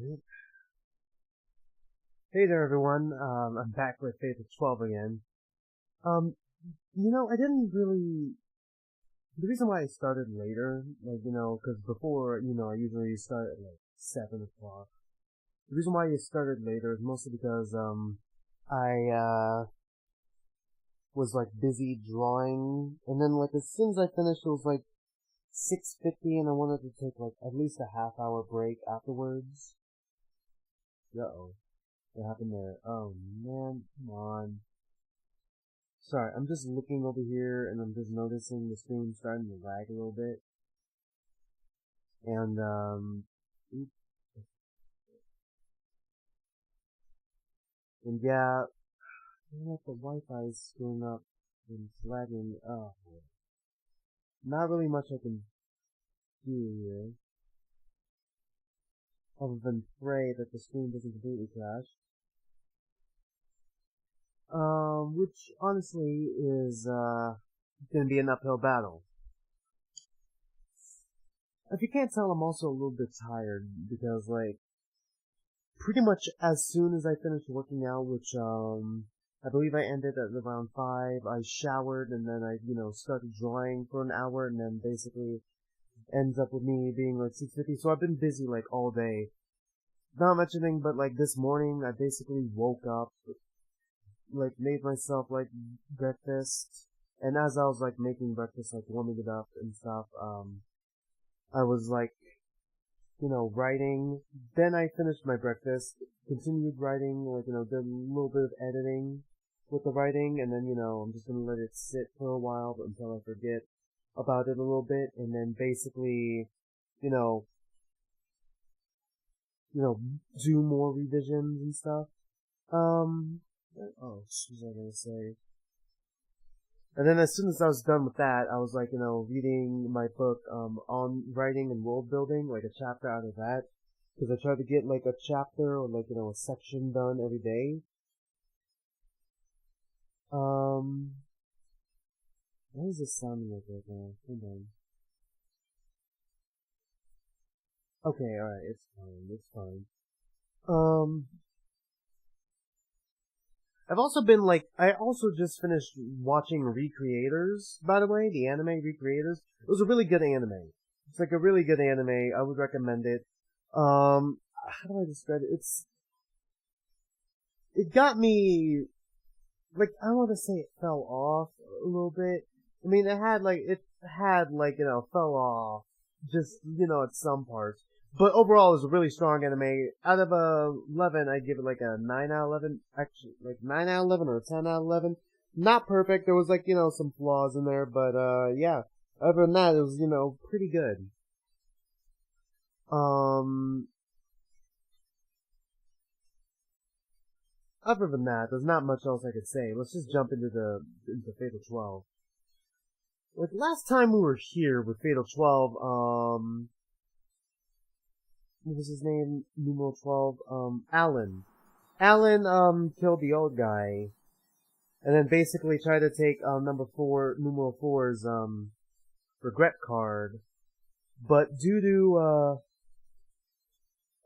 Alright. Hey there, everyone. I'm back with Fatal 12 again. I didn't really... The reason why I started later, because before, I usually start at, 7 o'clock. The reason why I started later is mostly because, I, was, busy drawing, and then, as soon as I finished, it was, 6:50, and I wanted to take, at least a half-hour break afterwards. Uh-oh. What happened there? Oh, man, come on. Sorry, I'm just looking over here, and I'm just noticing the screen starting to lag a little bit. And, oops. And yeah, the Wi-Fi is screwing up and it's lagging. Oh, not really much I can do here, other than pray that the screen doesn't completely crash. Which honestly is, gonna be an uphill battle. If you can't tell, I'm also a little bit tired, because, pretty much as soon as I finished working out, which, I believe I ended at around 5, I showered, and then I, started drawing for an hour, and then basically ends up with me being, 6:50, so I've been busy, all day. Not mentioning, but, this morning, I basically woke up, made myself, breakfast, and as I was, making breakfast, warming it up and stuff, I was, writing, then I finished my breakfast, continued writing, did a little bit of editing with the writing, and then, I'm just gonna let it sit for a while until I forget about it a little bit, and then basically, do more revisions and stuff. What was I gonna say? And then as soon as I was done with that, I was reading my book, on writing and world building, a chapter out of that. Cause I try to get, a chapter or, a section done every day. What is this sounding like right now? Hold on. Okay, alright, it's fine. I've also been I also just finished watching Recreators, by the way, the anime Recreators. It was a really good anime. It's a really good anime. I would recommend it. How do I describe it? It got me, I want to say it fell off a little bit. I mean, it had, fell off, just, at some parts. But overall, it was a really strong anime. Out of 11, I'd give it a 9 out of 11. Actually, 9 out of 11 or a 10 out of 11. Not perfect. There was some flaws in there, but yeah. Other than that, it was pretty good. Other than that, there's not much else I could say. Let's just jump into Fatal 12. Last time we were here with Fatal 12, what was his name? Numeral 12, Alan. Alan, killed the old guy. And then basically tried to take, number 4, numeral 4's, regret card. But due to,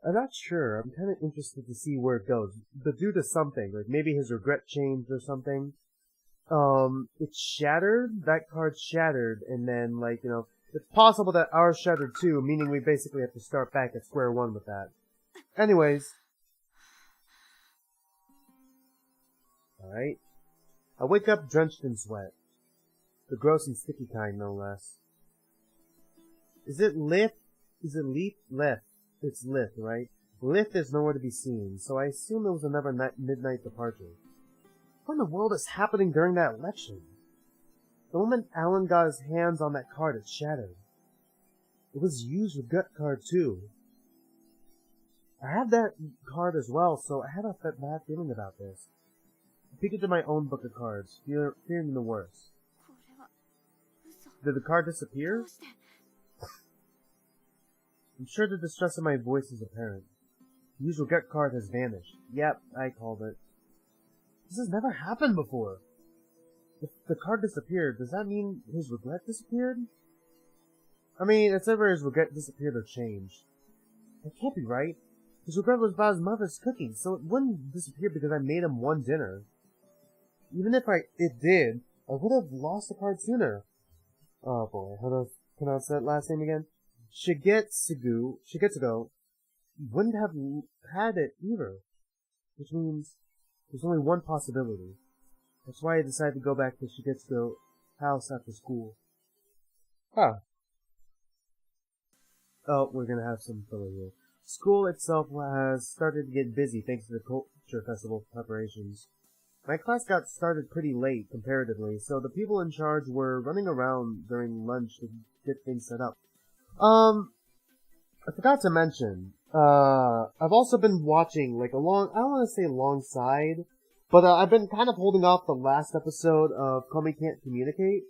I'm not sure. I'm kind of interested to see where it goes. But due to something, maybe his regret changed or something, it shattered. That card shattered, and then, it's possible that ours shattered too, meaning we basically have to start back at square one with that. Anyways. Alright. I wake up drenched in sweat. The gross and sticky kind, no less. Is it Lith? Is it Leaf? Lith. It's Lith, right? Lith is nowhere to be seen, so I assume it was another midnight departure. What in the world is happening during that election? The moment Alan got his hands on that card, it shattered. It was used regret card too. I have that card as well, so I have a bad feeling about this. I peeked into my own book of cards, fearing the worst. Did the card disappear? I'm sure the distress in my voice is apparent. The used regret card has vanished. Yep, I called it. This has never happened before. If the card disappeared, does that mean his regret disappeared? I mean, it's either his regret disappeared or changed. That can't be right. His regret was about his mother's cooking, so it wouldn't disappear because I made him one dinner. Even if it did, I would have lost the card sooner. Oh boy, how do I pronounce that last name again? Shigetsugu wouldn't have had it either. Which means there's only one possibility. That's why I decided to go back to Shigetsugu's house after school. Huh. Oh, we're gonna have some filler here. School itself has started to get busy thanks to the culture festival preparations. My class got started pretty late, comparatively, so the people in charge were running around during lunch to get things set up. I forgot to mention, I've also been watching, like, I don't want to say alongside, but I've been kind of holding off the last episode of Komi Can't Communicate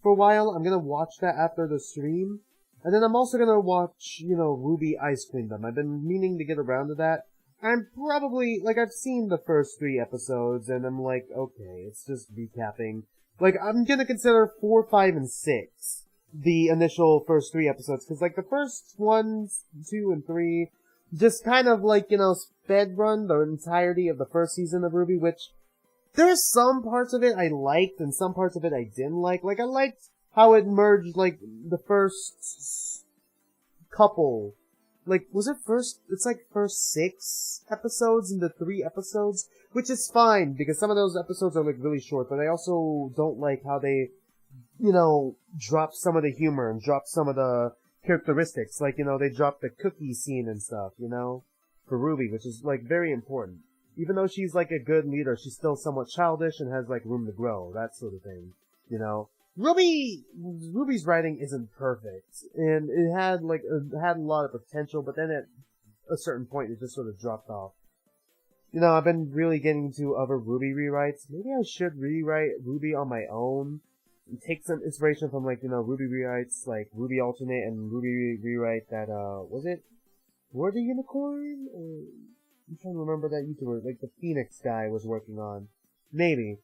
for a while. I'm gonna watch that after the stream. And then I'm also gonna watch, Ruby Ice Kingdom. I've been meaning to get around to that. I'm probably, I've seen the first 3 episodes, and I'm like, okay, it's just recapping. I'm gonna consider 4, 5, and 6 the initial first 3 episodes, because, the first 1, 2, and 3 just kind of, sped run the entirety of the first season of Ruby, which there's some parts of it I liked, and some parts of it I didn't like. I liked how it merged, the first couple. Was it first? It's first 6 episodes into 3 episodes, which is fine, because some of those episodes are, really short, but I also don't like how they, drop some of the humor and drop some of the characteristics. They dropped the cookie scene and stuff, for Ruby, which is, very important. Even though she's, a good leader, she's still somewhat childish and has, room to grow, that sort of thing, Ruby's writing isn't perfect, and it had a lot of potential, but then at a certain point it just sort of dropped off. I've been really getting into other Ruby rewrites. Maybe I should rewrite Ruby on my own, and take some inspiration from Ruby rewrites like Ruby Alternate and Ruby rewrite that, was it War the Unicorn? I'm trying to remember that YouTuber, the Phoenix guy was working on. Maybe.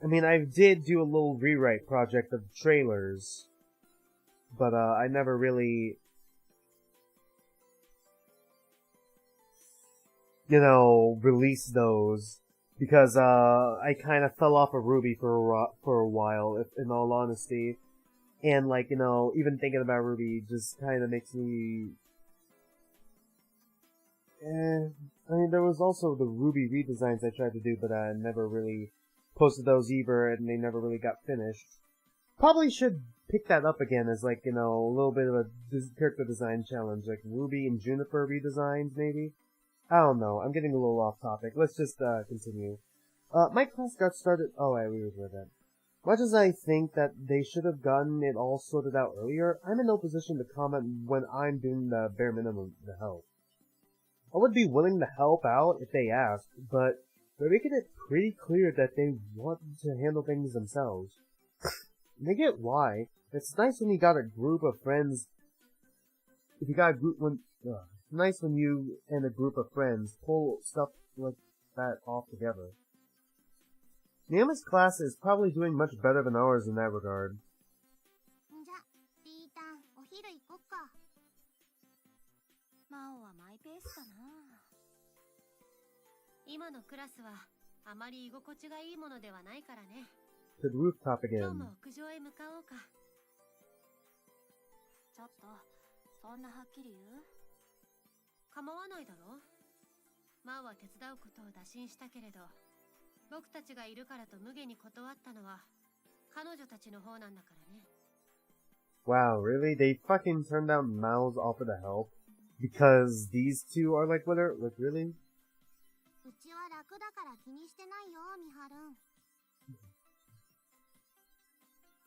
I mean, I did do a little rewrite project of trailers, but, I never really, released those, because, I kind of fell off of Ruby for a while, in all honesty, and, even thinking about Ruby just kind of makes me, I mean, there was also the Ruby redesigns I tried to do, but I never really posted those either, and they never really got finished. Probably should pick that up again as, a little bit of a character design challenge, Ruby and Juniper redesigns, maybe? I don't know, I'm getting a little off topic. Let's just, continue. My class got started— oh, I already read that. Much as I think that they should have gotten it all sorted out earlier, I'm in no position to comment when I'm doing the bare minimum to help. I would be willing to help out if they asked, but they're making it pretty clear that they want to handle things themselves. And I get why. It's nice when you got a group of friends. If you got a group it's nice when you and a group of friends pull stuff like that off together. Naomi's class is probably doing much better than ours in that regard. To the rooftop again. Wow, really? They fucking turned down Mao's offer to help? Because these two are with her? Really?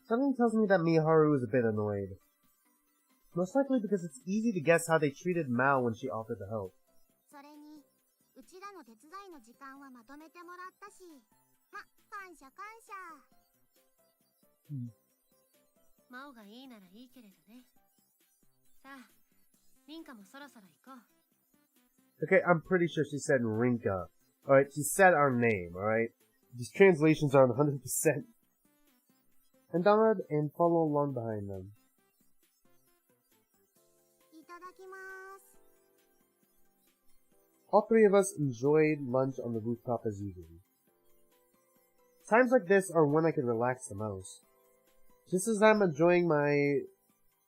Something tells me that Miharu is a bit annoyed. Most likely because it's easy to guess how they treated Mao when she offered to help. Okay, I'm pretty sure she said Rinka. Alright, she said our name, alright? These translations are 100%. And download and follow along behind them. All three of us enjoyed lunch on the rooftop as usual. Times like this are when I can relax the most. Just as I'm enjoying my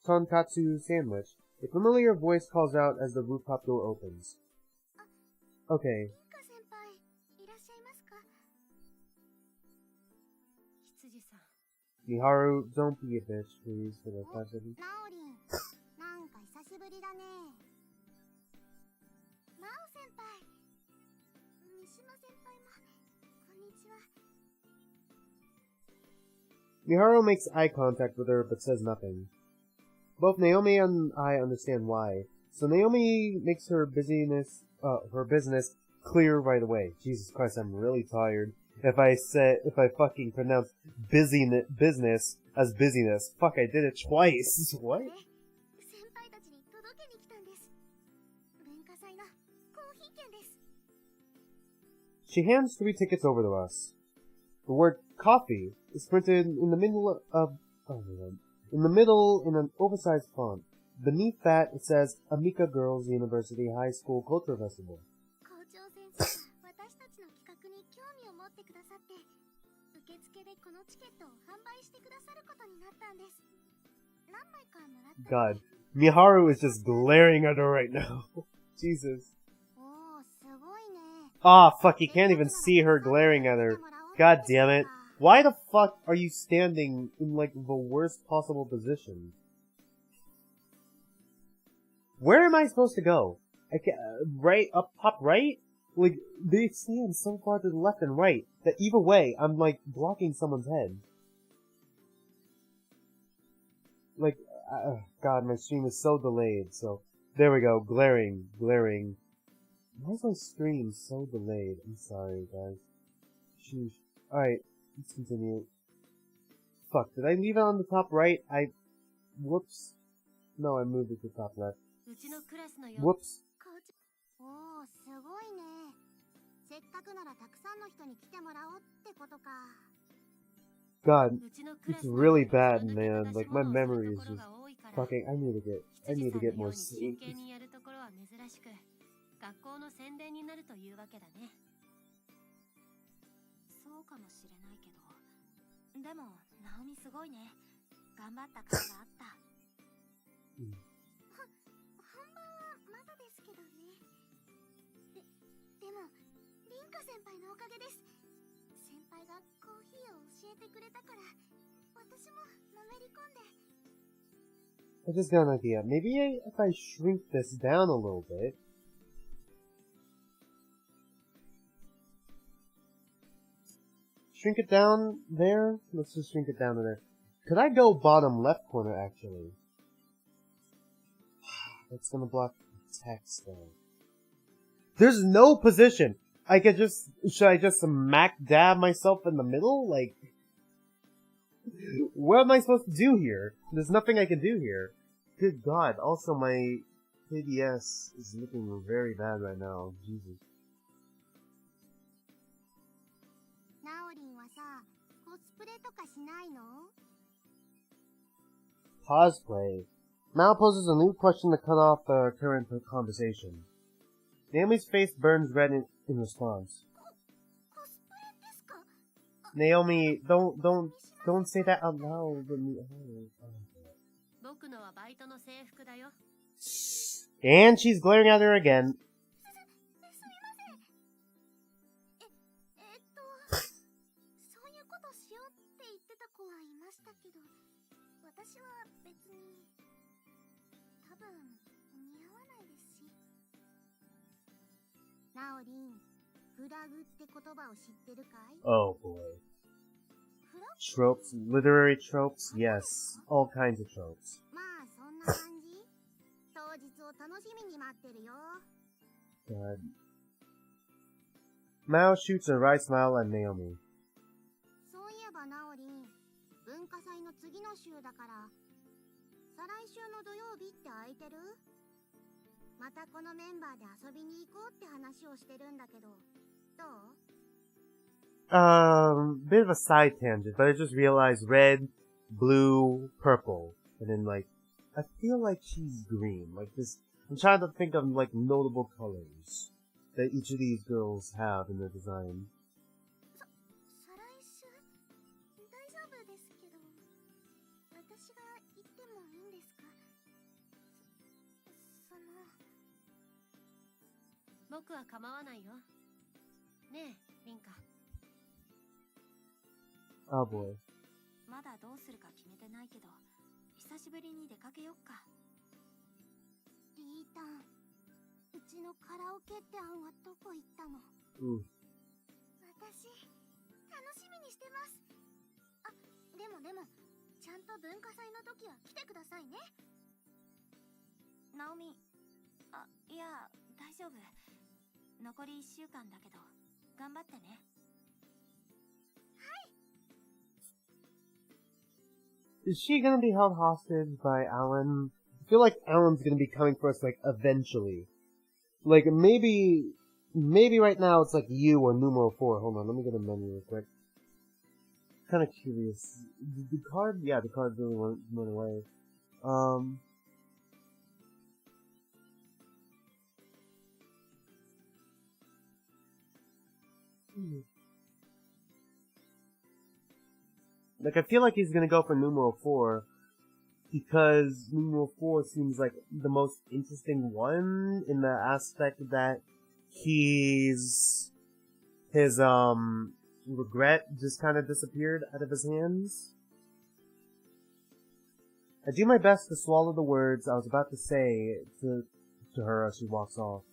tonkatsu sandwich, a familiar voice calls out as the rooftop door opens. Okay. Miharu, don't be a bitch, please, for the 5 seconds. Miharu makes eye contact with her but says nothing. Both Naomi and I understand why, so Naomi makes her business clear right away. Jesus Christ, I'm really tired. If I fucking pronounce business as busyness. Fuck, I did it twice. What? She hands 3 tickets over to us. The word coffee is printed in the middle in an oversized font. Beneath that, it says Amika Girls University High School Culture Festival. God, Miharu is just glaring at her right now. Jesus. Ah, fuck, you can't even see her glaring at her. God damn it. Why the fuck are you standing in, like, the worst possible position? Where am I supposed to go? I can't, right? Up top right? Like, they stand so far to the left and right that either way, I'm, like, blocking someone's head. Like, God, my stream is so delayed, so... There we go, glaring. Why is my stream so delayed? I'm sorry, guys. Sheesh. Alright, let's continue. Fuck, did I leave it on the top right? Whoops. No, I moved it to the top left. Whoops. God, it's really bad, man. Like, my memory is just fucking... I need to get more sleep. I just got an idea. Maybe if I shrink this down a little bit. Shrink it down there? Let's just shrink it down to there. Could I go bottom left corner, actually? That's gonna block the text, though. There's no position! I could just... Should I just smack dab myself in the middle? Like... What am I supposed to do here? There's nothing I can do here. Good God. Also, my KDS is looking very bad right now. Jesus. Cosplay. Mal poses a new question to cut off the current conversation. Naomi's face burns red in response. Naomi, don't say that out loud. And she's glaring at her again. Oh boy. Tropes, literary tropes, yes. All kinds of tropes. God. Mao shoots a wry smile at Naomi. Bit of a side tangent, but I just realized red, blue, purple, and then like, I feel like she's green. Like this, I'm trying to think of like notable colors. that each of these girls have in their design. Oh boy. まだどうするか決めてないけど、久しぶりに出かけよっか。リータン、うちのカラオケって案はどこ行ったの？私、楽しみにしてます。あ、でも、ちゃんと文化祭の時は来てくださいね。ナオミ、あ、いや、大丈夫。残り1週間だけど、頑張ってね。Is she gonna be held hostage by Alan? I feel like Alan's gonna be coming for us, like, eventually. Like, maybe right now it's like you or numeral 4. Hold on, let me get a menu real quick. Kinda curious. The card? Yeah, the card really went away. Like, I feel like he's gonna go for numeral 4, because numeral 4 seems like the most interesting one in the aspect that his regret just kind of disappeared out of his hands. I do my best to swallow the words I was about to say to her as she walks off.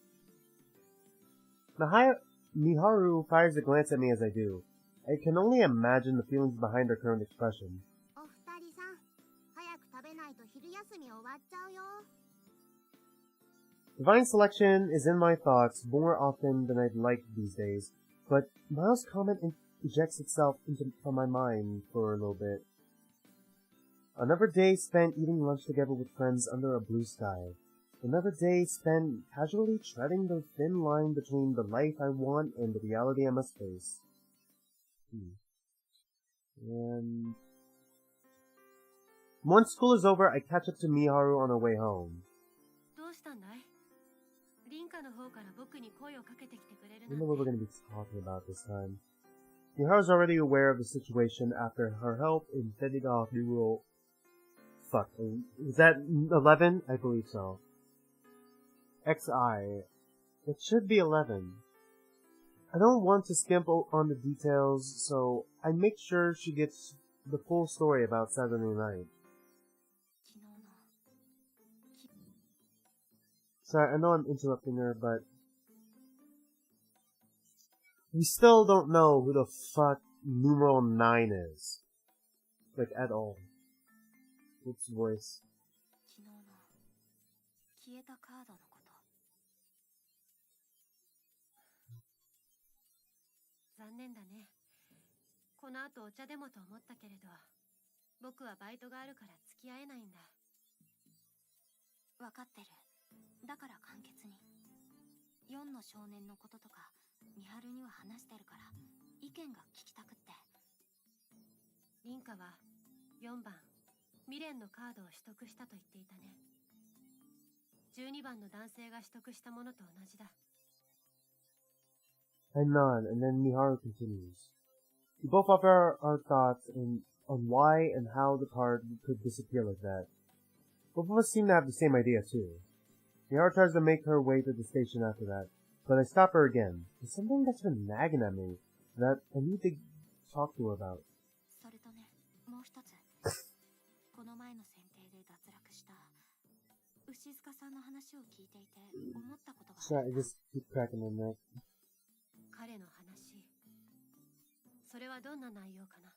Miharu fires a glance at me as I do. I can only imagine the feelings behind her current expression. Divine selection is in my thoughts more often than I'd like these days, but Miles' comment ejects itself into my mind for a little bit. Another day spent eating lunch together with friends under a blue sky. Another day spent casually treading the thin line between the life I want and the reality I must face. And once school is over, I catch up to Miharu on our way home. I don't know what we're going to be talking about this time. Miharu's already aware of the situation after her help in fending off numeral... Fuck, is that 11? I believe so. XI. It should be 11. I don't want to skimp on the details, so I make sure she gets the full story about Saturday night. Sorry, I know I'm interrupting her, but we still don't know who the fuck numeral 9 is. Like, at all. What's voice? 残念だね。この後お茶でもと思ったけれど、僕はバイトがあるから付き合えないんだ。わかってる。だから簡潔に。4の少年のこととか、ミハルには話してるから、意見が聞きたくって。リンカは4番、未練のカードを取得したと言っていたね。12番の男性が取得したものと同じだ。I nod, and then Miharu continues. We both offer our thoughts on why and how the card could disappear like that. Both of us seem to have the same idea, too. Miharu tries to make her way to the station after that, but I stop her again. There's something that's been nagging at me that I need to talk to her about. それとね、もう一つ。この前の選定で脱落した牛塚さんの話を聞いていて思ったことが。Sorry, I just keep cracking my neck. 彼の話。それはどんな内容かな。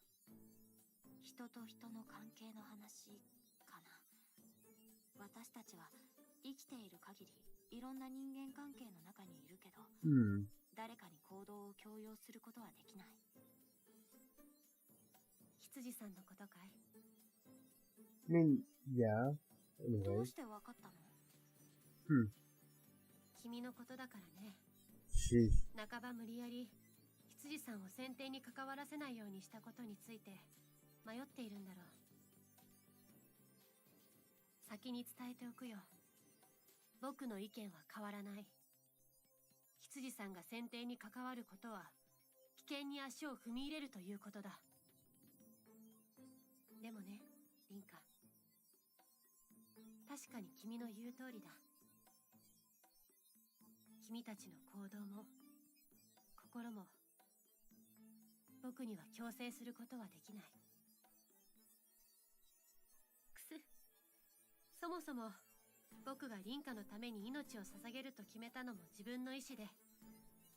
人と人の関係の話かな。私たちは生きている限りいろんな人間関係の中にいるけど、誰かに行動を強要することはできない。羊さんのことかい？ I mean, yeah. どうしてわかったの？君のことだからね。半ば無理やり羊さんを選定に関わらせないようにしたことについて迷っているんだろう。先に伝えておくよ。僕の意見は変わらない。羊さんが選定に関わることは危険に足を踏み入れるということだ。でもね、リンカ、確かに君の言う通りだ。君たちの行動も心も僕には強制することはできない。くす、そもそも僕がリンカのために命を捧げると決めたのも自分の意志で、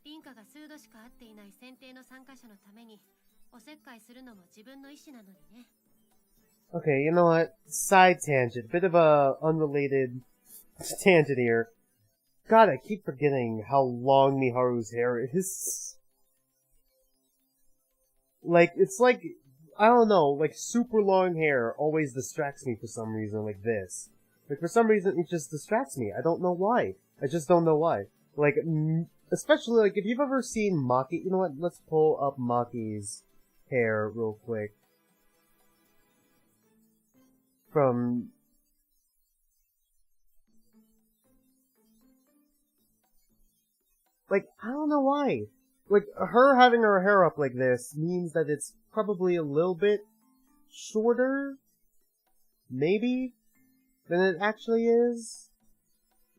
リンカが数度しか会っていない選定の参加者のためにおせっかいするのも自分の意志なのにね。Okay, you know what? Side tangent. Bit of a unrelated tangent here. God, I keep forgetting how long Miharu's hair is. Like, it's like, I don't know, like super long hair always distracts me for some reason, like this. Like, for some reason, it just distracts me. I don't know why. I just don't know why. Like, especially, like, if you've ever seen Maki, you know what? Let's pull up Maki's hair real quick. From... Like, I don't know why. Like, her having her hair up like this means that it's probably a little bit shorter, maybe, than it actually is.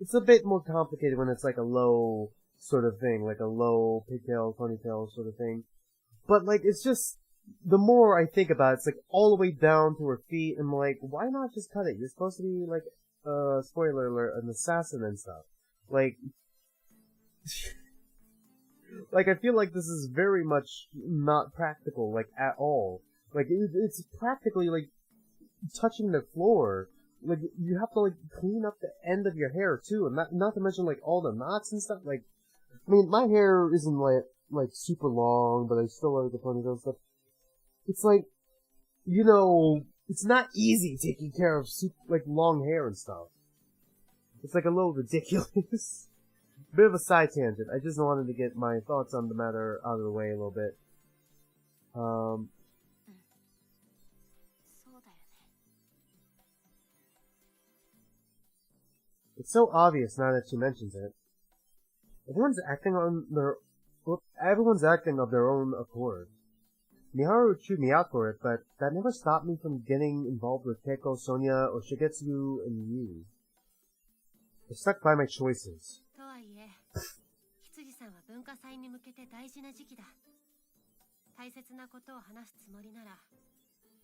It's a bit more complicated when it's like a low sort of thing, like a low pigtail, ponytail sort of thing. But like, it's just, the more I think about it, it's like all the way down to her feet, and I'm like, why not just cut it? You're supposed to be like, spoiler alert, an assassin and stuff. Like, like, I feel like this is very much not practical, like, at all. Like, it's practically, like, touching the floor. Like, you have to, like, clean up the end of your hair, too, and not to mention, like, all the knots and stuff. Like, I mean, my hair isn't, like, super long, but I still like the ponytail and stuff. It's like, you know, it's not easy taking care of, like, long hair and stuff. It's, like, a little ridiculous. Bit of a side tangent. I just wanted to get my thoughts on the matter out of the way a little bit. It's so obvious now that she mentions it. Everyone's acting of their own accord. Miharu chewed me out for it, but that never stopped me from getting involved with Keiko, Sonia, or Shigetsu and you. I stuck by my choices.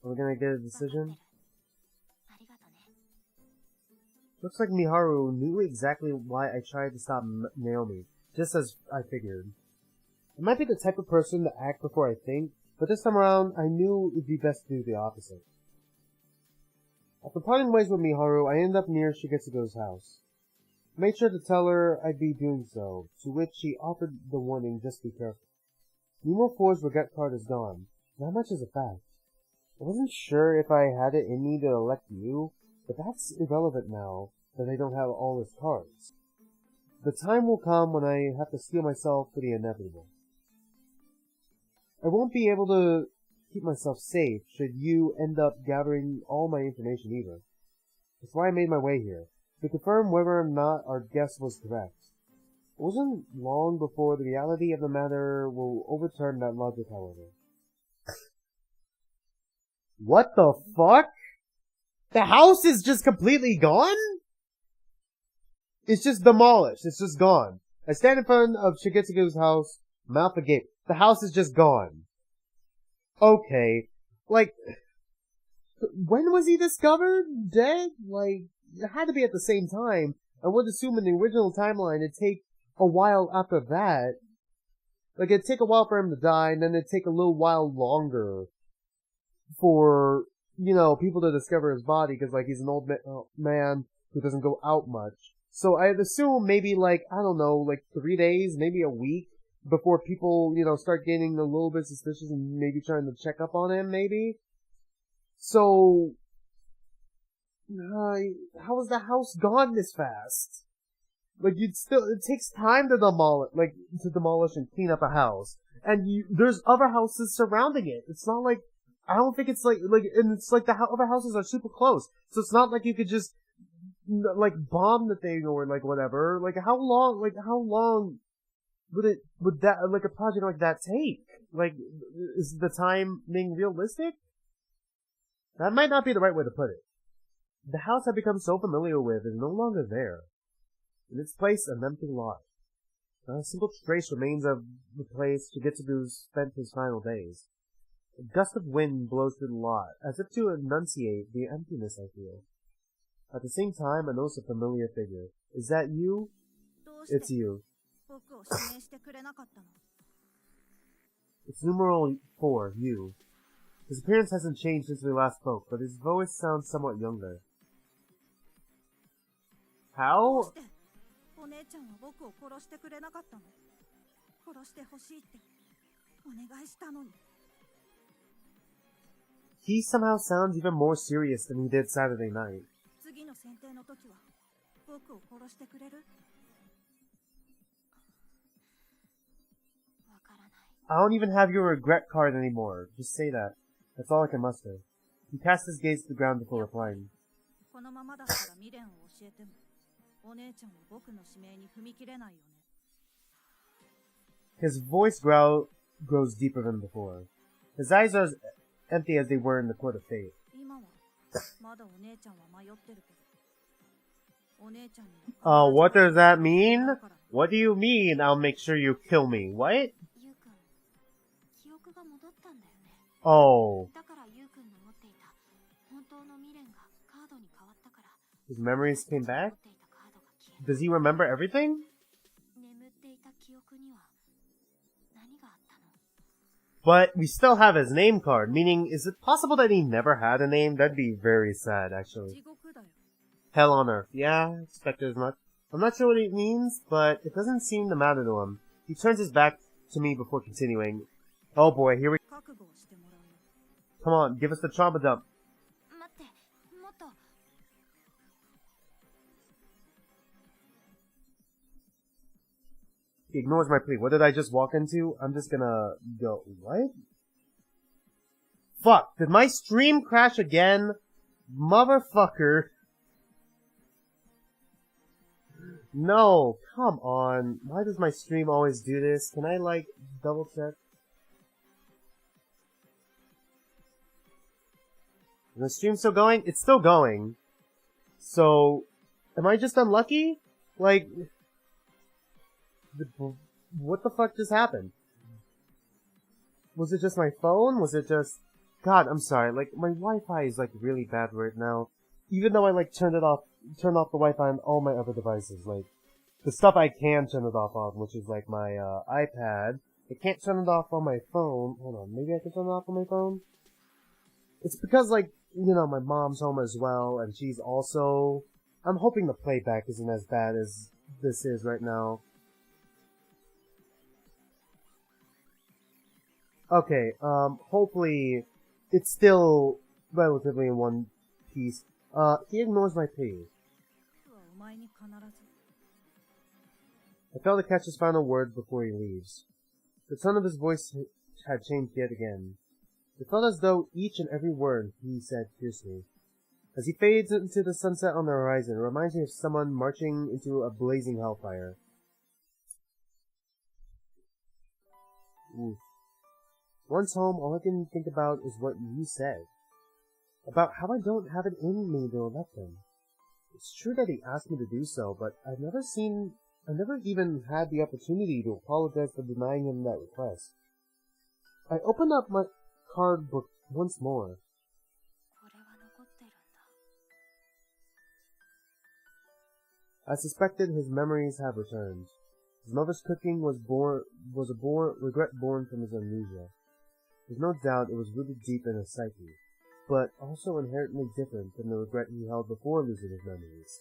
Are we gonna get a decision? Looks like Miharu knew exactly why I tried to stop Naomi, just as I figured. I might be the type of person to act before I think, but this time around, I knew it'd be best to do the opposite. After parting ways with Miharu, I ended up near Shigetsugo's house. I made sure to tell her I'd be doing so, to which she offered the warning, just be careful. Nemo 4's regret card is gone. Not much is a fact. I wasn't sure if I had it in me to elect you, but that's irrelevant now that I don't have all his cards. The time will come when I have to steel myself for the inevitable. I won't be able to keep myself safe should you end up gathering all my information either. That's why I made my way here, to confirm whether or not our guess was correct. It wasn't long before the reality of the matter will overturn that logic, however. What the fuck? The house is just completely gone? It's just demolished. It's just gone. I stand in front of Shigetsugo's house, mouth agape. The house is just gone. Okay. Like, when was he discovered? Dead? Like, it had to be at the same time. I would assume in the original timeline it'd take a while after that. Like, it'd take a while for him to die, and then it'd take a little while longer for, you know, people to discover his body, because, like, he's an old man who doesn't go out much. So I'd assume maybe, like, I don't know, like 3 days, maybe a week, before people, you know, start getting a little bit suspicious and maybe trying to check up on him, maybe? So, how is the house gone this fast? Like, it takes time to demolish and clean up a house. And there's other houses surrounding it. It's not like, I don't think it's and it's like the other houses are super close. So it's not like you could just, like, bomb the thing or, like, whatever. Like, how long would that, like, a project like that take? Like, is the timing realistic? That might not be the right way to put it. The house I've become so familiar with is no longer there. In its place, an empty lot. Not a single trace remains of the place Shigetsugu spent his final days. A gust of wind blows through the lot, as if to enunciate the emptiness I feel. At the same time, I notice a familiar figure. Is that you? It's you. It's numeral 4, you. His appearance hasn't changed since we last spoke, but his voice sounds somewhat younger. How? He somehow sounds even more serious than he did Saturday night. I don't even have your regret card anymore. Just say that. That's all I can muster. He cast his gaze to the ground before replying. His voice grows deeper than before. His eyes are as empty as they were in the court of fate. What does that mean? What do you mean, I'll make sure you kill me? What? Oh. His memories came back? Does he remember everything? But we still have his name card, meaning, is it possible that he never had a name? That'd be very sad, actually. Hell on earth. Yeah, I expected as much. I'm not sure what it means, but it doesn't seem to matter to him. He turns his back to me before continuing. Oh boy, here we go. Come on, give us the trauma dump. He ignores my plea. What did I just walk into? I'm just gonna go, what? Fuck, did my stream crash again? Motherfucker. No, come on. Why does my stream always do this? Can I, like, double check? Is the stream still going? It's still going. So, am I just unlucky? Like, what the fuck just happened? Was it just my phone? Was it just... God, I'm sorry. Like, my Wi-Fi is, like, really bad right now. Even though I, like, turned off the Wi-Fi on all my other devices. Like, the stuff I can turn it off on, which is, like, my, iPad. I can't turn it off on my phone. Hold on, maybe I can turn it off on my phone? It's because, like, you know, my mom's home as well, and she's also... I'm hoping the playback isn't as bad as this is right now. Okay, hopefully it's still relatively in one piece. He ignores my plea. I fail to catch his final words before he leaves. The tone of his voice had changed yet again. It felt as though each and every word he said pierced me. As he fades into the sunset on the horizon, it reminds me of someone marching into a blazing hellfire. Oof. Once home, all I can think about is what you said. About how I don't have it in me to elect him. It's true that he asked me to do so, but I've never even had the opportunity to apologize for denying him that request. I opened up my card book once more. I suspected his memories have returned. His mother's cooking was a regret born from his amnesia. There's no doubt it was rooted deep in his psyche, but also inherently different from the regret he held before losing his memories.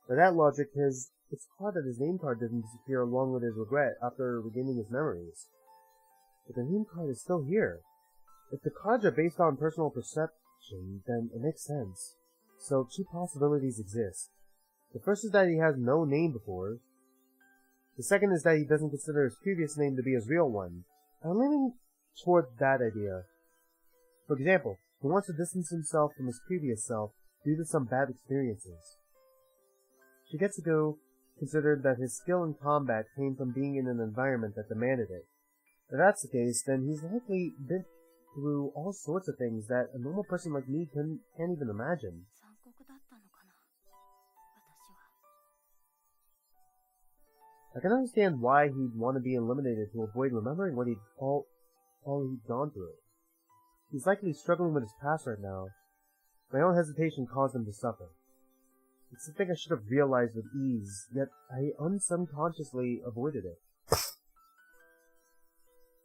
By that logic, it's odd that his name card didn't disappear along with his regret after regaining his memories. But the name card is still here. If the cards are based on personal perception, then it makes sense. So two possibilities exist. The first is that he has no name before. The second is that he doesn't consider his previous name to be his real one. I'm leaning toward that idea. For example, he wants to distance himself from his previous self due to some bad experiences. Shigetsugu considered that his skill in combat came from being in an environment that demanded it. If that's the case, then he's likely been through all sorts of things that a normal person like me can't even imagine. I can understand why he'd want to be eliminated to avoid remembering what all he'd gone through. He's likely struggling with his past right now. My own hesitation caused him to suffer. It's something I should have realized with ease, yet I unconsciously avoided it.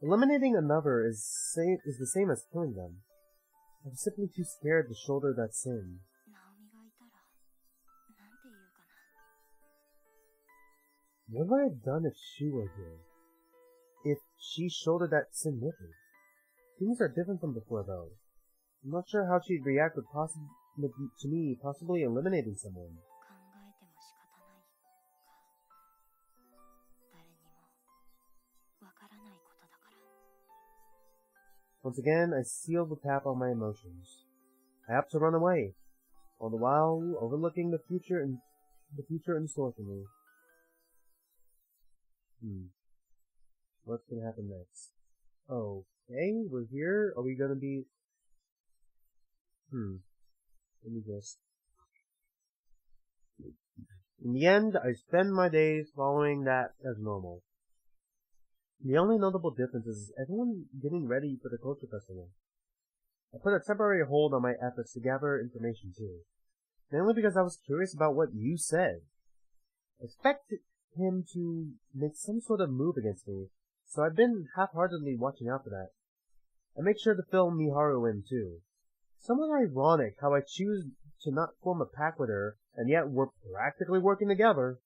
Eliminating another is the same as killing them. I'm simply too scared to shoulder that sin. What would I have done if she were here? If she shouldered that sin with me? Things are different from before, though. I'm not sure how she'd react to me possibly eliminating someone. Once again, I sealed the tap on my emotions. I opted to run away, all the while overlooking the future in store for me. What's gonna happen next? Okay, we're here. Are we gonna be... Let me just... In the end, I spend my days following that as normal. The only notable difference is everyone getting ready for the culture festival. I put a temporary hold on my efforts to gather information too, mainly because I was curious about what you said. I expected him to make some sort of move against me, so I've been half-heartedly watching out for that. I make sure to fill Miharu in too. Somewhat ironic how I choose to not form a pact with her, and yet we're practically working together.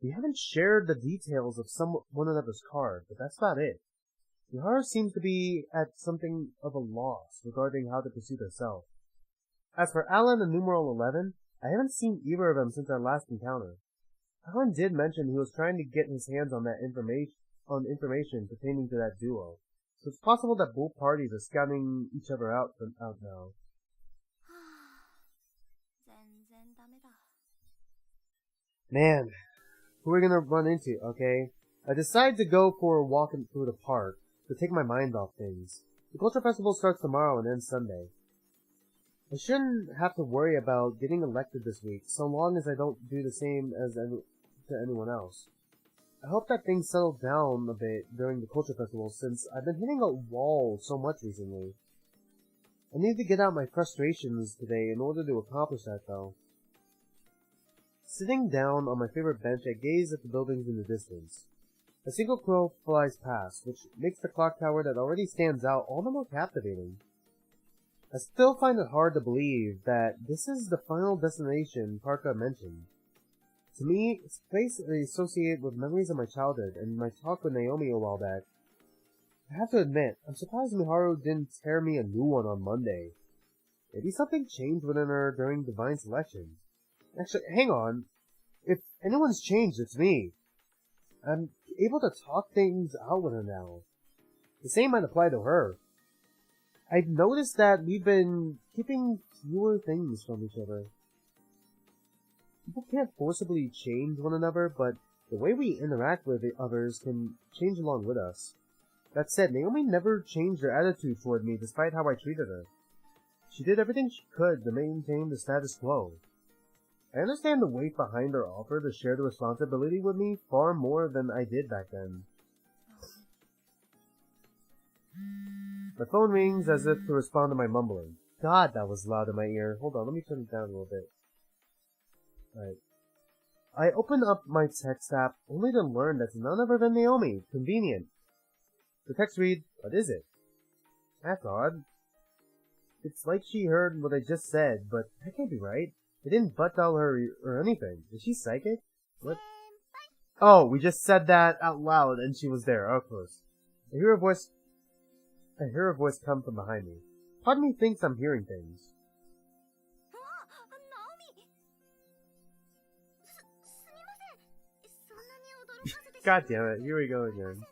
We haven't shared the details of one another's card, but that's about it. Miharu seems to be at something of a loss regarding how to pursue herself. As for Alan and numeral 11, I haven't seen either of them since our last encounter. Alan did mention he was trying to get his hands on that information pertaining to that duo, so it's possible that both parties are scouting each other out now. Man, who are we gonna run into, okay? I decide to go for a walk through the park to take my mind off things. The Culture Festival starts tomorrow and ends Sunday. I shouldn't have to worry about getting elected this week, so long as I don't do the same as to anyone else. I hope that things settle down a bit during the Culture Festival, since I've been hitting a wall so much recently. I need to get out my frustrations today in order to accomplish that, though. Sitting down on my favorite bench, I gaze at the buildings in the distance. A single crow flies past, which makes the clock tower that already stands out all the more captivating. I still find it hard to believe that this is the final destination Parka mentioned. To me, it's a place I associate with memories of my childhood and my talk with Naomi a while back. I have to admit, I'm surprised Miharu didn't tear me a new one on Monday. Maybe something changed within her during Divine Selection. Actually, hang on. If anyone's changed, it's me. I'm able to talk things out with her now. The same might apply to her. I've noticed that we've been keeping fewer things from each other. People can't forcibly change one another, but the way we interact with the others can change along with us. That said, Naomi never changed her attitude toward me despite how I treated her. She did everything she could to maintain the status quo. I understand the weight behind her offer to share the responsibility with me far more than I did back then. My phone rings as if to respond to my mumbling. God, that was loud in my ear. Hold on, let me turn it down a little bit. Alright. I open up my text app only to learn that it's none other than Naomi. Convenient. The text reads, "What is it?" That's odd. It's like she heard what I just said, but that can't be right. I didn't butt dial her or anything. Is she psychic? What? Oh, we just said that out loud and she was there. Of course. I hear a voice come from behind me. Part of me thinks I'm hearing things. God damn it, here we go again.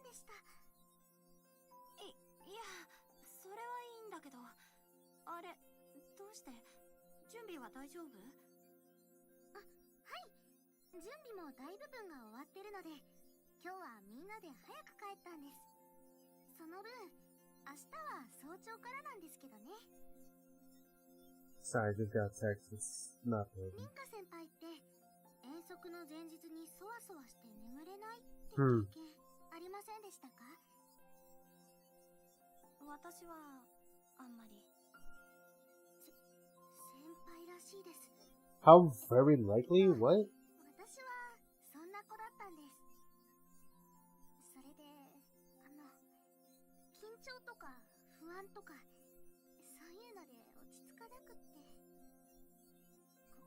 準備も大部分が終わってるので、今日はみんなで早く帰ったんです。その分、明日は早朝からなんですけどね。Sorry, just got text. It's not good. リンカ先輩って遠足の前日にそわそわして眠れないって経験ありませんでしたか？私はあんまり。先輩らしいです。 How very likely? What? 私はそんな子だったんです。それで緊張とか不安とかそういうので落ち着かなくって、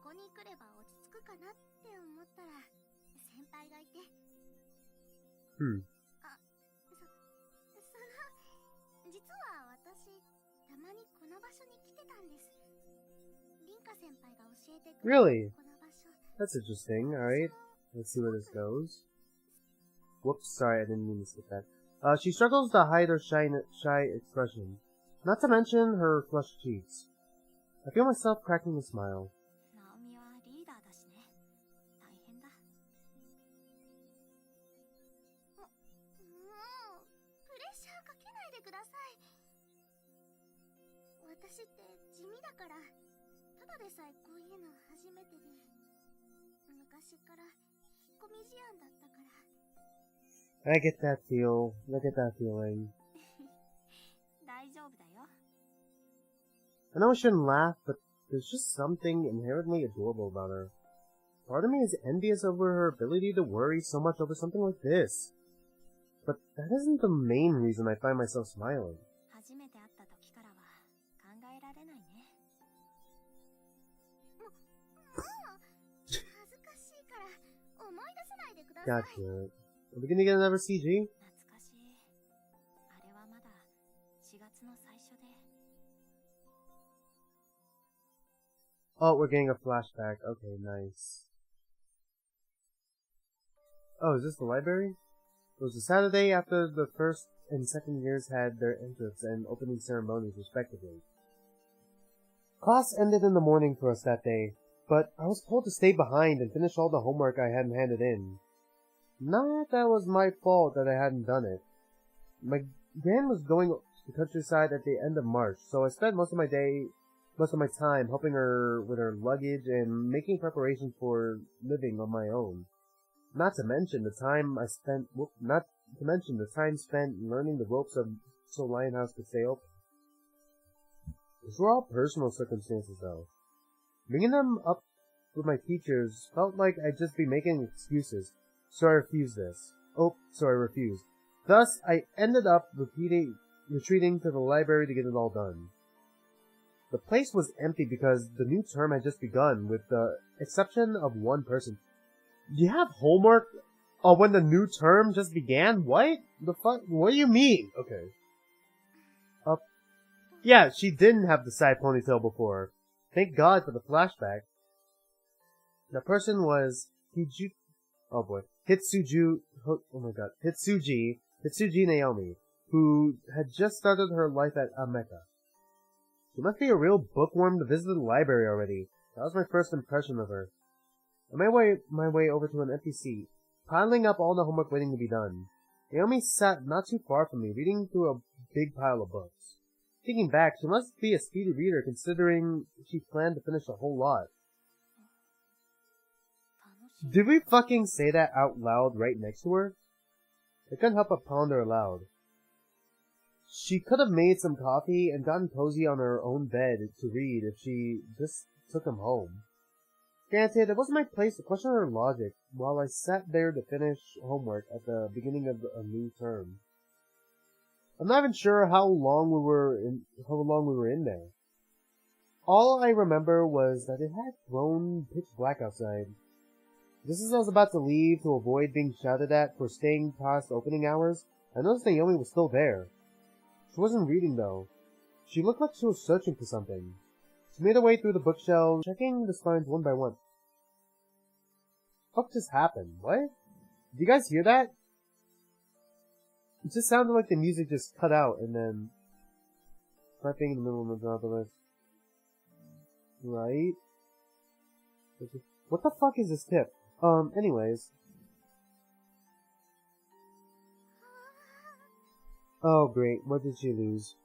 ここに来れば落ち着くかなって思ったら先輩がいて。実は私たまにこの場所に来てたんです。リンカ先輩が教えてくれた Really? この場所。 That's interesting. Alright. Let's see where this goes. Whoops, sorry, I didn't mean to skip that. She struggles to hide her shy expression. Not to mention her flushed cheeks. I feel myself cracking a smile. ナオミはリーダーだしね。大変だ。もうプレッシャーかけないでください。私って地味だから、ただでさえこういうの初めてで、昔から引っ込み思案だったから。I get that feel. I get that feeling. 大丈夫だよ。I know I shouldn't laugh, but there's just something inherently adorable about her. Part of me is envious over her ability to worry so much over something like this. But that isn't the main reason I find myself smiling. 初めて会った時からは考えられないね。もう恥ずかしいから思い出さないでください。 Gotcha. Are we gonna get another CG? 懐かしい。あれはまだ4月の最初で。 Oh, we're getting a flashback. Okay, nice. Oh, is this the library? It was a Saturday after the first and second years had their entrance and opening ceremonies respectively. Class ended in the morning for us that day, but I was told to stay behind and finish all the homework I hadn't handed in. Not that it was my fault that I hadn't done it. My gran was going to the countryside at the end of March, so I spent most of my time helping her with her luggage and making preparations for living on my own. Not to mention the time spent learning the ropes of so Lionhouse could stay open. These were all personal circumstances, though. Bringing them up with my teachers felt like I'd just be making excuses, so I refused. Thus, I ended up retreating to the library to get it all done. The place was empty because the new term had just begun, with the exception of one person. Do you have homework when the new term just began? What? The fuck? What do you mean? Okay. Yeah, she didn't have the side ponytail before. Thank God for the flashback. The person was Hitsuji Naomi, who had just started her life at Ameka. She must be a real bookworm to visit the library already. That was my first impression of her. I made my way over to an empty seat, piling up all the homework waiting to be done. Naomi sat not too far from me, reading through a big pile of books. Thinking back, she must be a speedy reader considering she planned to finish a whole lot. Did we fucking say that out loud right next to her? I couldn't help but ponder aloud. She could have made some coffee and gotten cozy on her own bed to read if she just took him home. Granted, it wasn't my place to question her logic while I sat there to finish homework at the beginning of a new term. I'm not even sure how long we were in there. All I remember was that it had grown pitch black outside. Just as I was about to leave to avoid being shouted at for staying past opening hours, I noticed Naomi was still there. She wasn't reading though. She looked like she was searching for something. She made her way through the bookshelves, checking the spines one by one. What the fuck just happened? What? Did you guys hear that? It just sounded like the music just cut out and then... Right thing in the middle of the list. Right? What the fuck is this tip? Anyways. Oh, great. What did she lose?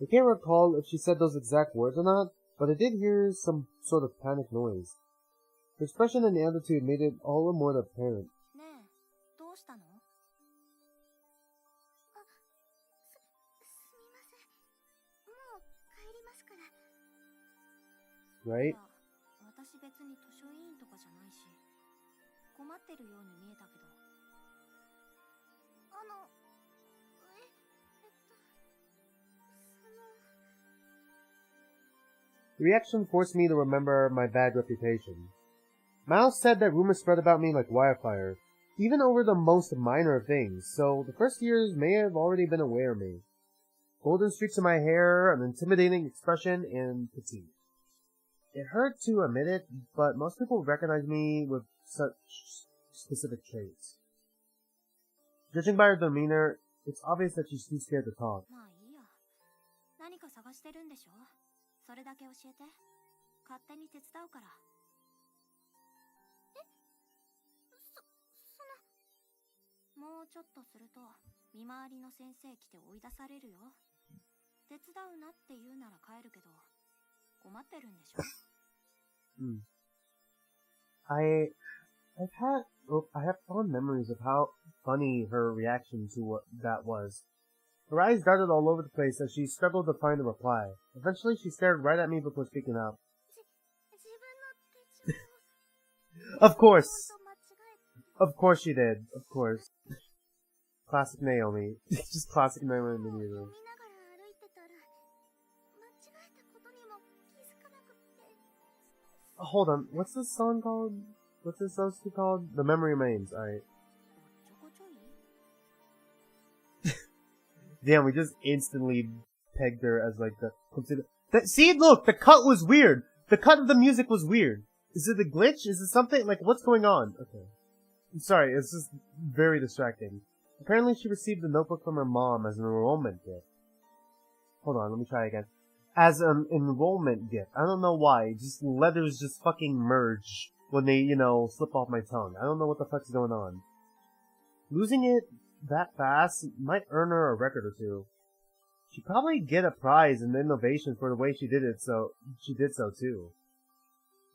I can't recall if she said those exact words or not, but I did hear some sort of panic noise. Her expression and attitude made it all the more apparent. Right? The reaction forced me to remember my bad reputation. Miles said that rumors spread about me like wildfire, even over the most minor of things, so the first years may have already been aware of me. Golden streaks in my hair, an intimidating expression, and petite. It hurt to admit it, but most people recognize me with such specific traits. Judging by her demeanor, it's obvious that she's too scared to talk. I have fond memories of how funny her reaction to what that was. Her eyes darted all over the place as she struggled to find a reply. Eventually, she stared right at me before speaking up. Of course! Of course she did. Of course. Classic Naomi. Just classic Naomi immediately. Hold on, what's this song called? What's this song called? The Memory Remains, alright. Damn, we just instantly pegged her as like the see, look, the cut was weird. The cut of the music was weird. Is it a glitch? Is it something? Like, what's going on? Okay. I'm sorry, it's just very distracting. Apparently she received a notebook from her mom as an enrollment gift. Hold on, let me try again. As an enrollment gift. I don't know why. Just letters just fucking merge when they, slip off my tongue. I don't know what the fuck's going on. Losing it that fast might earn her a record or two. She'd probably get a prize in innovation for the way she did so too.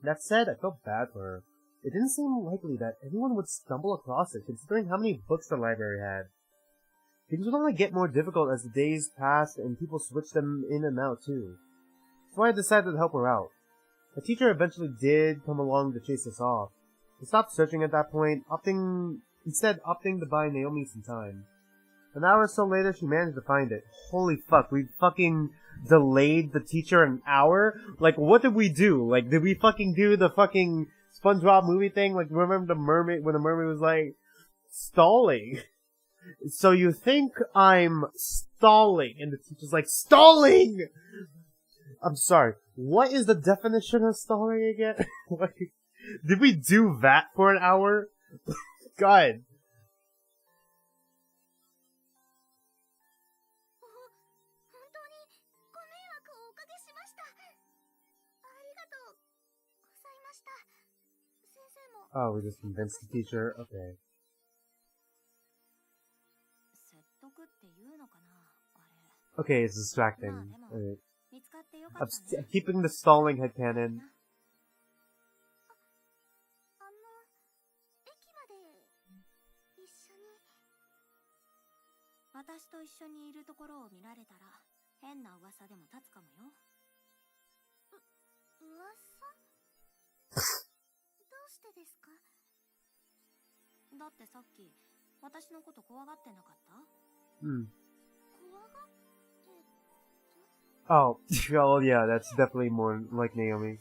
That said, I felt bad for her. It didn't seem likely that anyone would stumble across it, considering how many books the library had. Things would only get more difficult as the days passed and people switched them in and out too. So I decided to help her out. A teacher eventually did come along to chase us off. I stopped searching at that point, instead opting to buy Naomi some time. An hour or so later, she managed to find it. Holy fuck, we fucking delayed the teacher an hour? Like, what did we do? Like, did we fucking do the fucking SpongeBob movie thing? Like, remember the mermaid, when the mermaid was like, stalling? So you think I'm stalling? And the teacher's like, stalling! I'm sorry, what is the definition of stalling again? Like, did we do that for an hour? God. Oh, we just convinced the teacher? Okay. Okay, it's distracting. Right. I'm keeping the stalling headcanon. Oh, well, yeah, that's definitely more like Naomi.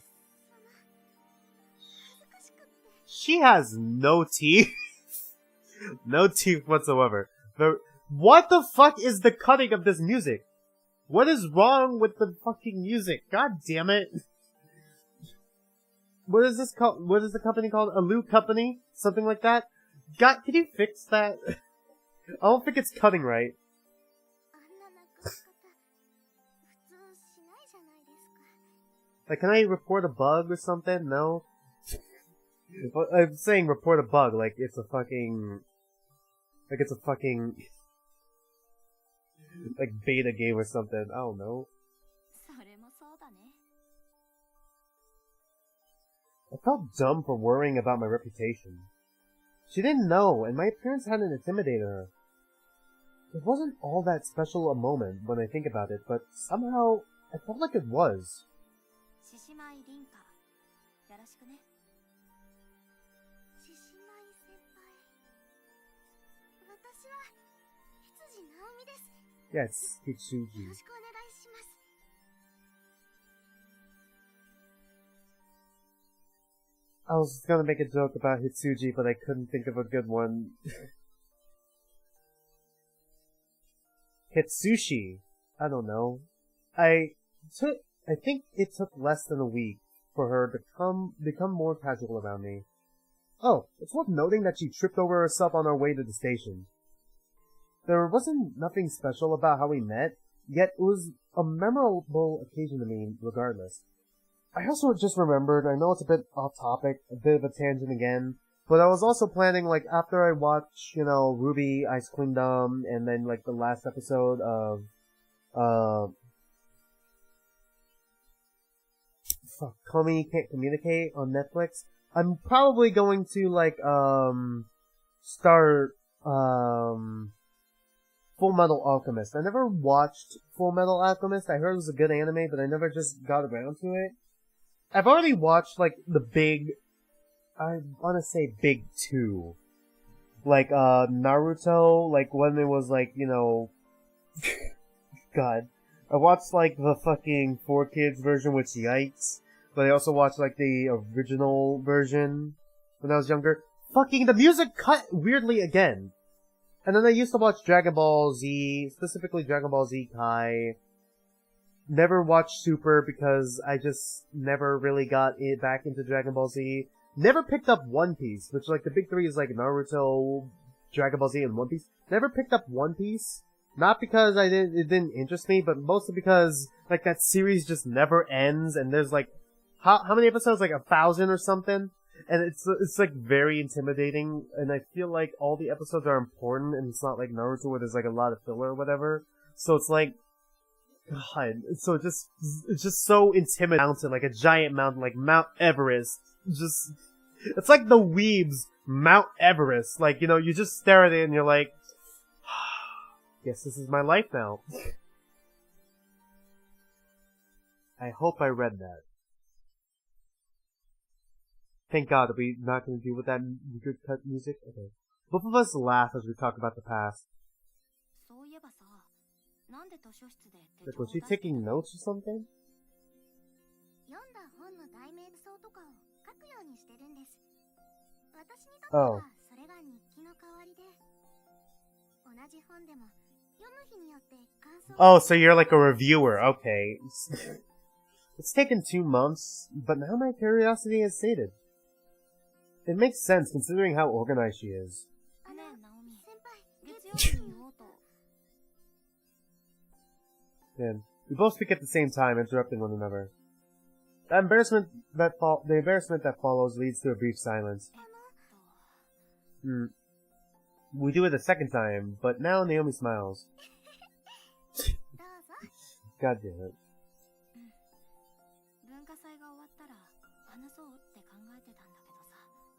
She has no teeth. No teeth whatsoever. What the fuck is the cutting of this music? What is wrong with the fucking music? God damn it. What is this called? What is the company called? A Loot Company? Something like that? God, can you fix that? I don't think it's cutting right. Like, can I report a bug or something? No? I'm saying report a bug like it's a fucking... like beta game or something. I don't know. I felt dumb for worrying about my reputation. She didn't know, and my appearance hadn't intimidated her. It wasn't all that special a moment when I think about it, but somehow I felt like it was. Shishimai Rinka. Yoroshiku ne. Shishimai senpai. Watashi wa Hitsuji Naomi desu. Yes, Hitsuji. Yoroshiku onegai shimasu. I was gonna make a joke about Hitsuji, but I couldn't think of a good one. Hitsushi. I don't know. I think it took less than a week for her to become more casual around me. Oh, it's worth noting that she tripped over herself on our way to the station. There wasn't nothing special about how we met, yet it was a memorable occasion to me regardless. I also just remembered, I know it's a bit off topic, a bit of a tangent again, but I was also planning, like, after I watch, Ruby, Ice Queendom, and then, like, the last episode of, Komi Can't Communicate on Netflix, I'm probably going to, like, start, Full Metal Alchemist. I never watched Full Metal Alchemist, I heard it was a good anime, but I never just got around to it. I've already watched, like, the big, I want to say big two. Like, Naruto, like, when it was, like, God. I watched, like, the fucking 4Kids version, which yikes. But I also watched, like, the original version when I was younger. Fucking, the music cut weirdly again. And then I used to watch Dragon Ball Z, specifically Dragon Ball Z Kai. Never watched Super because I just never really got it back into Dragon Ball Z. Never picked up One Piece, which, like, the big three is, like, Naruto, Dragon Ball Z, and One Piece. Never picked up One Piece. Not because it didn't interest me, but mostly because, like, that series just never ends, and there's, like, how many episodes? Like, 1,000 or something? And it's, like, very intimidating, and I feel like all the episodes are important, and it's not like Naruto where there's, like, a lot of filler or whatever. So it's like, God, so it's just so intimidating, mountain, like a giant mountain, like Mount Everest. It's like the Weeb's Mount Everest. Like, you just stare at it and you're like, guess this is my life now. I hope I read that. Thank God, are we not going to deal with that good cut music? Okay. Both of us laugh as we talk about the past. Like, was she taking notes or something? Oh. Oh, so you're like a reviewer, okay. It's taken 2 months, but now my curiosity is sated. It makes sense considering how organized she is. Man, we both speak at the same time, interrupting one another. The embarrassment that follows leads to a brief silence. We do it a second time, but now Naomi smiles. God damn it.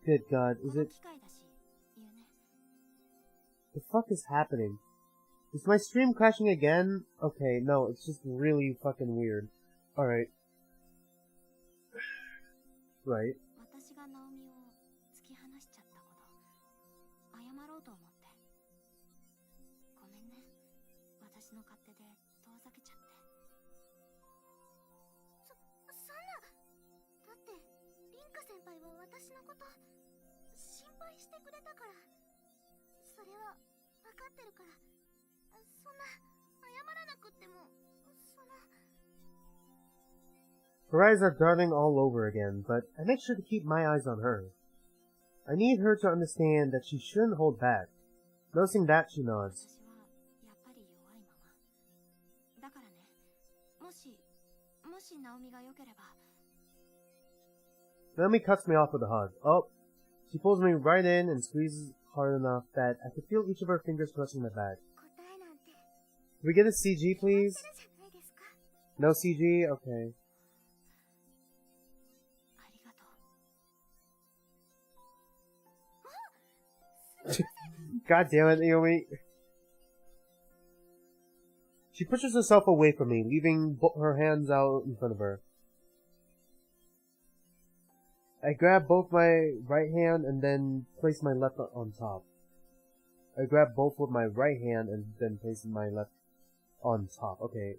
Good God, is it... The fuck is happening? Is my stream crashing again? Okay, no, it's just really fucking weird. Alright. Right. Her eyes are darting all over again, but I make sure to keep my eyes on her. I need her to understand that she shouldn't hold back. Noticing that, she nods. Naomi cuts me off with a hug. Oh, She pulls me right in and squeezes hard enough that I could feel each of her fingers touching my back. Can we get a CG, please? No CG? Okay. God damn it, Naomi. She pushes herself away from me, leaving her hands out in front of her. I grab both my right hand and then place my left on top. I grab both with my right hand and then place my left on top. Okay.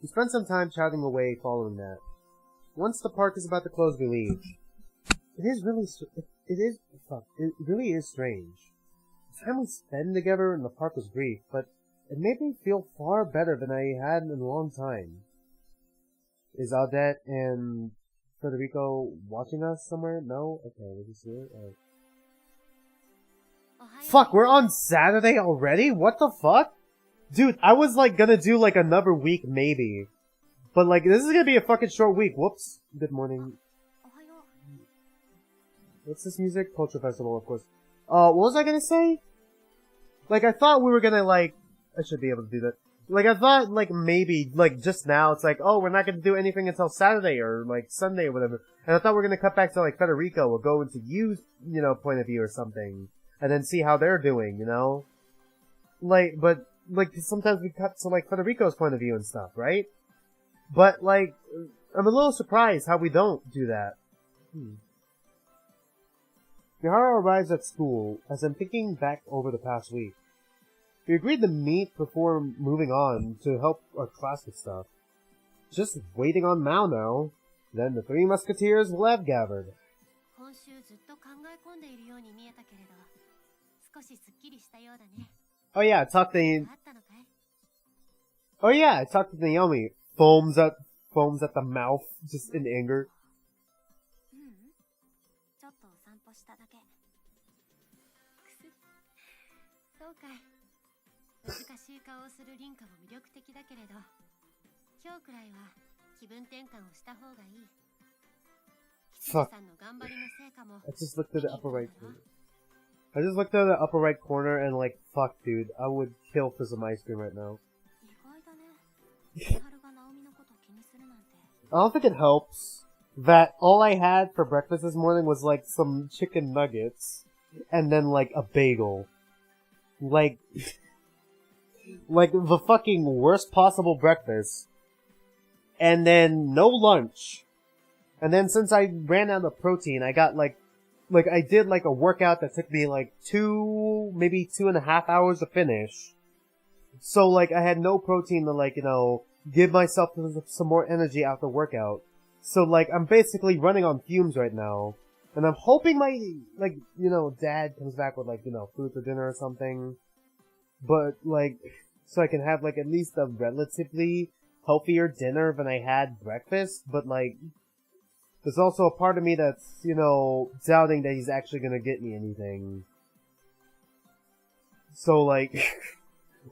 We spend some time chatting away following that. Once the park is about to close, we leave. It really is strange. The time we spend together in the park was brief, but it made me feel far better than I had in a long time. Is Audette and Federico watching us somewhere? No? Okay, we'll just see it. Fuck, we're on Saturday already? What the fuck? Dude, I was like gonna do like another week maybe. But like, this is gonna be a fucking short week. Whoops. Good morning. What's this music? Culture Festival, of course. What was I gonna say? Like, I thought we were gonna like, I should be able to do that. Like, I thought like maybe, like just now, it's like, oh, we're not gonna do anything until Saturday or like Sunday or whatever. And I thought we were gonna cut back to like Federico or go into Yu's, point of view or something. And then see how they're doing, Like, but, like, sometimes we cut to like Federico's point of view and stuff, right? But, like, I'm a little surprised how we don't do that. Mihara arrives at school as I'm thinking back over the past week. We agreed to meet before moving on to help our class with stuff. Just waiting on Mao now. Then the three musketeers will have gathered. Oh yeah, I talked to Naomi. Foams at the mouth, just in anger. Fuck. I just looked at the upper right corner. And like, fuck dude, I would kill for some ice cream right now. I don't think it helps that all I had for breakfast this morning was like some chicken nuggets and then like a bagel. Like the fucking worst possible breakfast. And then no lunch. And then since I ran out of protein, I got like I did like a workout that took me like maybe 2.5 hours to finish. So like I had no protein to like, give myself some more energy after workout. So like I'm basically running on fumes right now. And I'm hoping my, dad comes back with food for dinner or something. But like, so I can have like at least a relatively healthier dinner than I had breakfast. But like, there's also a part of me that's, doubting that he's actually gonna get me anything. So like,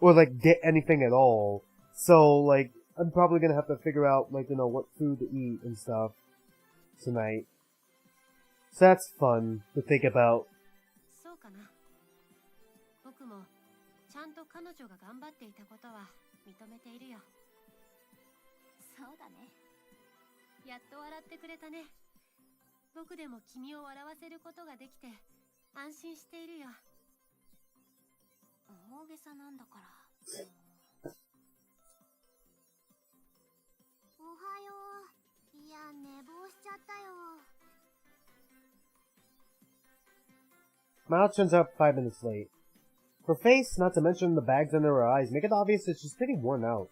or like get anything at all. So like, I'm probably gonna have to figure out like, what food to eat and stuff tonight. So that's fun to think about. Mao turns up 5 minutes late. Her face, not to mention the bags under her eyes, make it obvious that she's pretty worn out.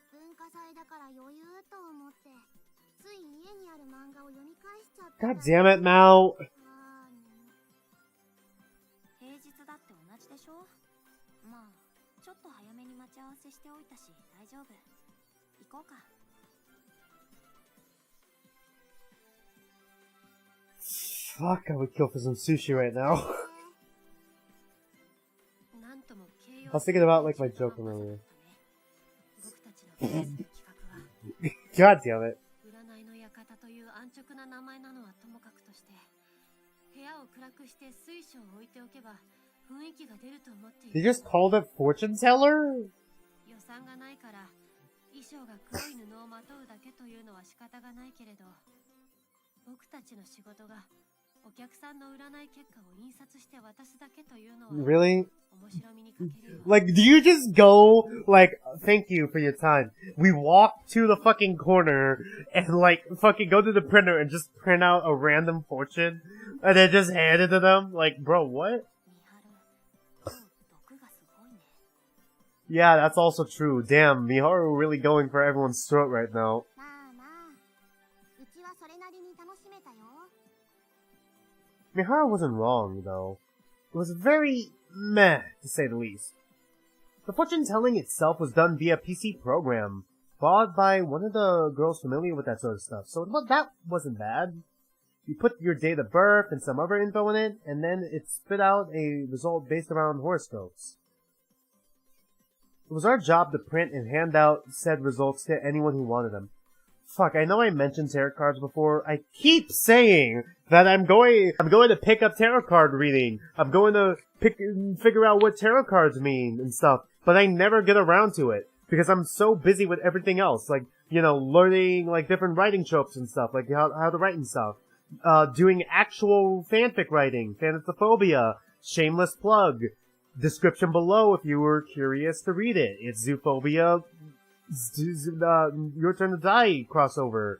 God damn it, Mao! Fuck, I would kill for some sushi right now. I was thinking about like my joke from earlier. God damn it. 占いの館という安直な名前なのはともかくとして、部屋を暗くして水晶を置いておけば雰囲気が出ると思ってい They る。 just called it fortune teller? 予算がないから衣装が黒い布をまとうだけというのは仕方がないけれど、僕たちの仕事がお客さんの占い結果を印刷して渡すだけというのは Really? 面白みに欠けるよ。 Like, do you just go, like, thank you for your time. We walk to the fucking corner and, like, fucking go to the printer and just print out a random fortune and then just hand it to them? Like, bro, what? ミハル、今日毒がすごいね。 Yeah, that's also true. Damn, Miharu really going for everyone's throat right now. まあまあ、うちはそれなりに楽しめたよ。 Miharu wasn't wrong, though. It was very meh, to say the least. The fortune-telling itself was done via PC program, bought by one of the girls familiar with that sort of stuff, so that wasn't bad. You put your date of birth and some other info in it, and then it spit out a result based around horoscopes. It was our job to print and hand out said results to anyone who wanted them. Fuck, I know I mentioned tarot cards before. I keep saying that I'm going to pick up tarot card reading. I'm going to figure out what tarot cards mean and stuff. But I never get around to it. Because I'm so busy with everything else. Like, you know, learning, like, different writing tropes and stuff. Like, how to write and stuff. Doing actual fanfic writing. Fantasyophobia. Shameless plug. Description below if you were curious to read it. It's Zoophobia... Your Turn to Die crossover.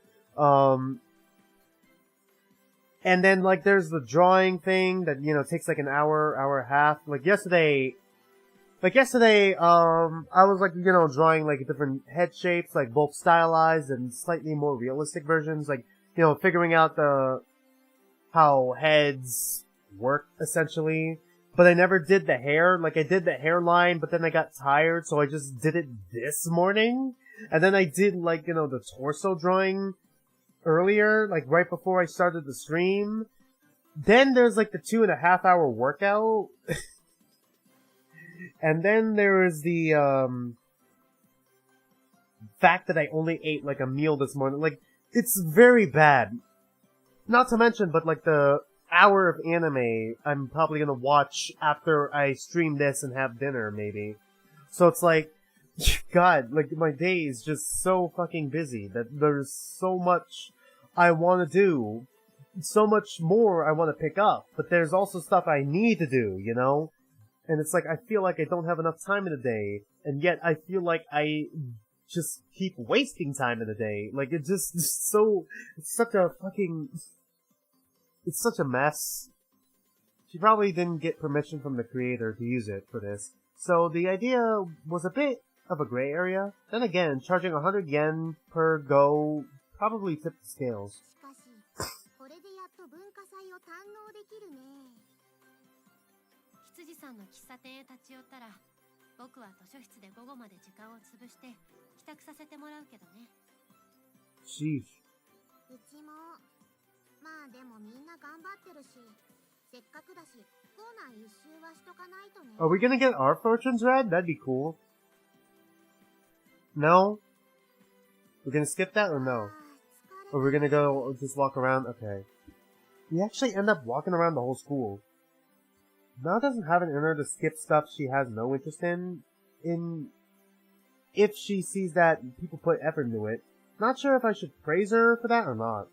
And then, like, there's the drawing thing that, you know, takes like an hour and a half. Like yesterday, I was like, you know, drawing like different head shapes, like both stylized and slightly more realistic versions. Like, you know, figuring out how heads work, essentially. But I never did the hair. Like, I did the hairline, but then I got tired, so I just did it this morning. And then I did, like, you know, the torso drawing earlier, like, right before I started the stream. Then there's, like, the 2.5 hour workout. And then there is the, fact that I only ate, like, a meal this morning. Like, it's very bad. Not to mention, but, like, the hour of anime I'm probably gonna watch after I stream this and have dinner, maybe. So it's like, God, like, my day is just so fucking busy that there's so much I want to do, so much more I want to pick up, but there's also stuff I need to do, you know? And it's like, I feel like I don't have enough time in the day, and yet I feel like I just keep wasting time in the day. Like, it's just so, it's such a fucking... It's such a mess. She probably didn't get permission from the creator to use it for this. So the idea was a bit of a gray area. Then again, charging 100 yen per go probably tipped the scales. しかし、これでやっと文化祭を堪能できるね。羊さんの喫茶店へ立ち寄ったら、僕は図書室で午後まで時間を潰して帰宅させてもらうけどね。Sheesh. うちも。まあでもみんな頑張ってるし、せっかくだし、校内一周はしとかないとね。 Are we gonna get our fortunes read? That'd be cool. No? We're gonna skip that or no? Or we're gonna go just walk around? Okay. We actually end up walking around the whole school. Mel doesn't have it in her to skip stuff she has no interest in if she sees that people put effort into it. Not sure if I should praise her for that or not.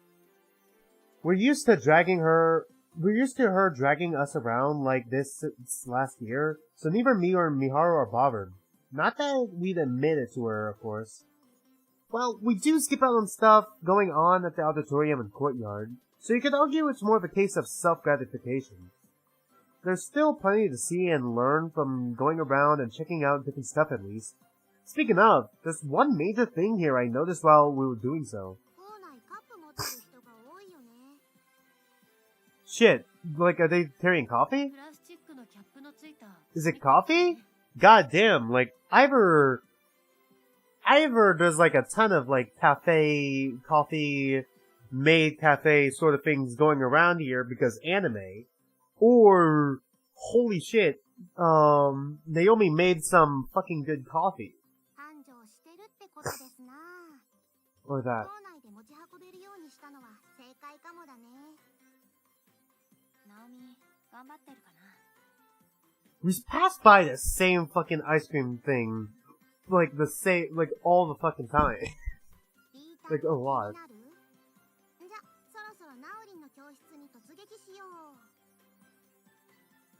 We're used to her dragging us around like this last year, so neither me or Miharu are bothered. Not that we'd admit it to her, of course. Well, we do skip out on stuff going on at the auditorium and courtyard, so you could argue it's more of a case of self-gratification. There's still plenty to see and learn from going around and checking out different stuff at least. Speaking of, there's one major thing here I noticed while we were doing so. 校内カップ持ってる人が多いよね。 Shit, like, are they carrying coffee? プラスチックのキャップのついた。 Is it coffee? God damn, like, I've heard there's like a ton of like coffee made cafe sort of things going around here because anime. Or, holy shit, Naomi made some fucking good coffee. 繁盛してるって Or that. We passed by the same fucking ice cream thing, like the same, like all the fucking time. Like a lot.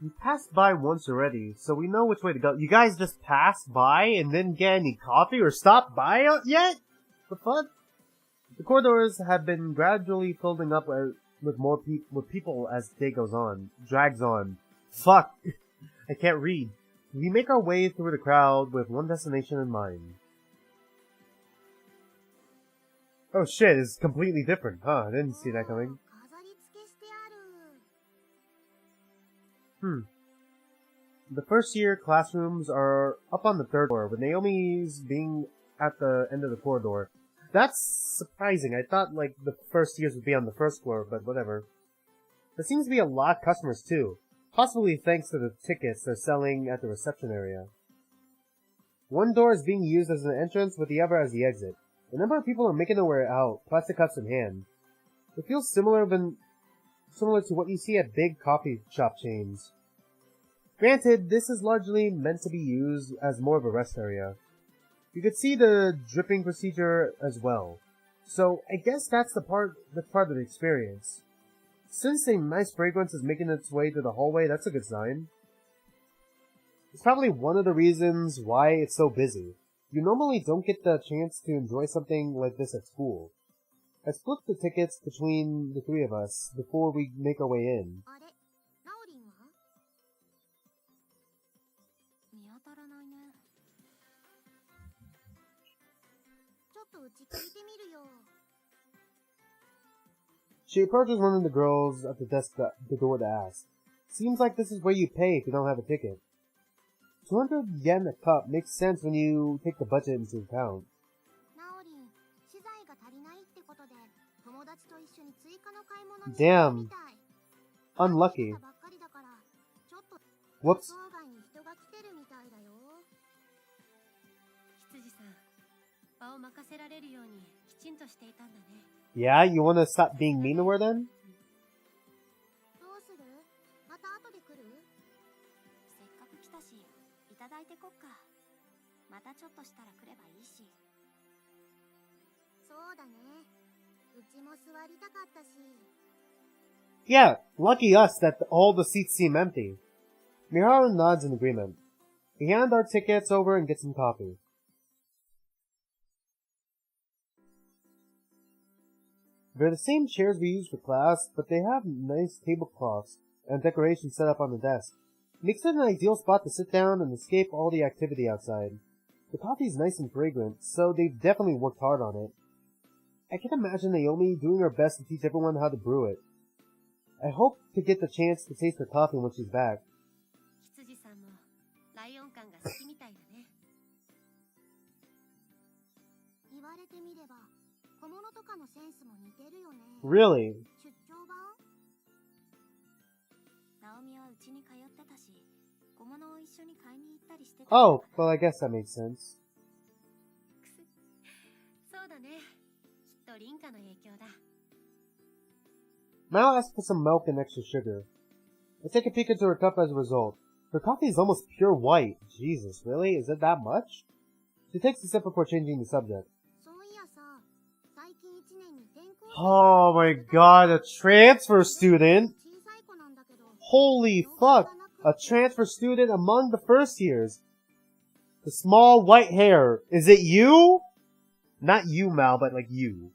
We passed by once already, so we know which way to go. You guys just passed by and didn't get any coffee or stopped by yet? The fuck? The corridors have been gradually filling up with more people as day goes on. Drags on. Fuck. I can't read. We make our way through the crowd with one destination in mind. Oh shit, it's completely different, huh? I didn't see that coming. The first year classrooms are up on the third floor, with Naomi's being at the end of the corridor. That's surprising. I thought, like, the first years would be on the first floor, but whatever. There seems to be a lot of customers, too. Possibly thanks to the tickets they're selling at the reception area. One door is being used as an entrance, with the other as the exit. A number of people are making their way out, plastic cups in hand. It feels similar to what you see at big coffee shop chains. Granted, this is largely meant to be used as more of a rest area. You could see the dripping procedure as well. So, I guess that's part of the experience. Since a nice fragrance is making its way to the hallway, that's a good sign. It's probably one of the reasons why it's so busy. You normally don't get the chance to enjoy something like this at school. I split the tickets between the three of us before we make our way in. She approaches one of the girls at the desk the door to ask. Seems like this is where you pay if you don't have a ticket. 200 yen a cup makes sense when you take the budget into account. Damn. Unlucky. Whoops. Yeah, you wanna stop being mean to her then? Yeah, lucky us that all the seats seem empty. Miharu nods in agreement. We hand our tickets over and get some coffee. They're the same chairs we use for class, but they have nice tablecloths and decorations set up on the desk. Makes it an ideal spot to sit down and escape all the activity outside. The coffee's nice and fragrant, so they've definitely worked hard on it. I can imagine Naomi doing her best to teach everyone how to brew it. I hope to get the chance to taste her coffee when she's back. Really? Oh, well I guess that makes sense. Mal asks for some milk and extra sugar. I take a peek into her cup as a result. Her coffee is almost pure white. Jesus, really? Is it that much? She takes a sip before changing the subject. Oh my god, a transfer student? Holy fuck! A transfer student among the first years. The small white hair. Is it you? Not you, Mal, but like you.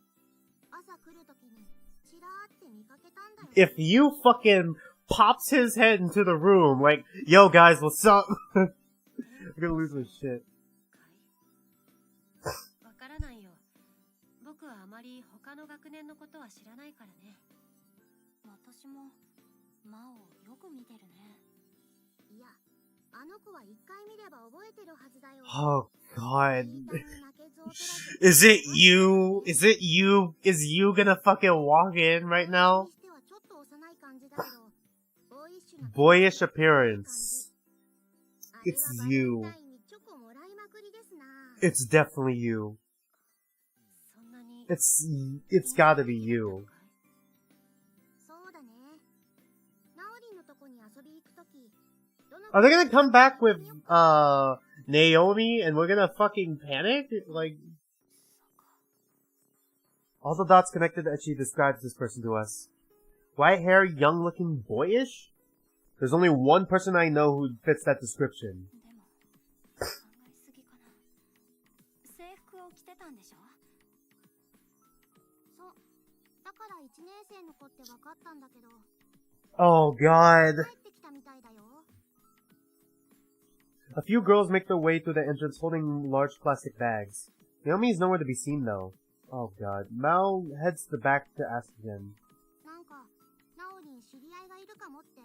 If you fucking pops his head into the room, like, yo guys, what's up? I'm gonna lose my shit. Oh god. Is it you? Is it you? Is you gonna fucking walk in right now? Boyish appearance. It's you. It's definitely you. It's gotta be you. Are they gonna come back with, Naomi and we're gonna fucking panic? Like... All the dots connected as she describes this person to us. White hair, young looking, boyish? There's only one person I know who fits that description. Oh god. A few girls make their way through the entrance holding large plastic bags. Naomi is nowhere to be seen though. Oh god. Mao heads to the back to ask again.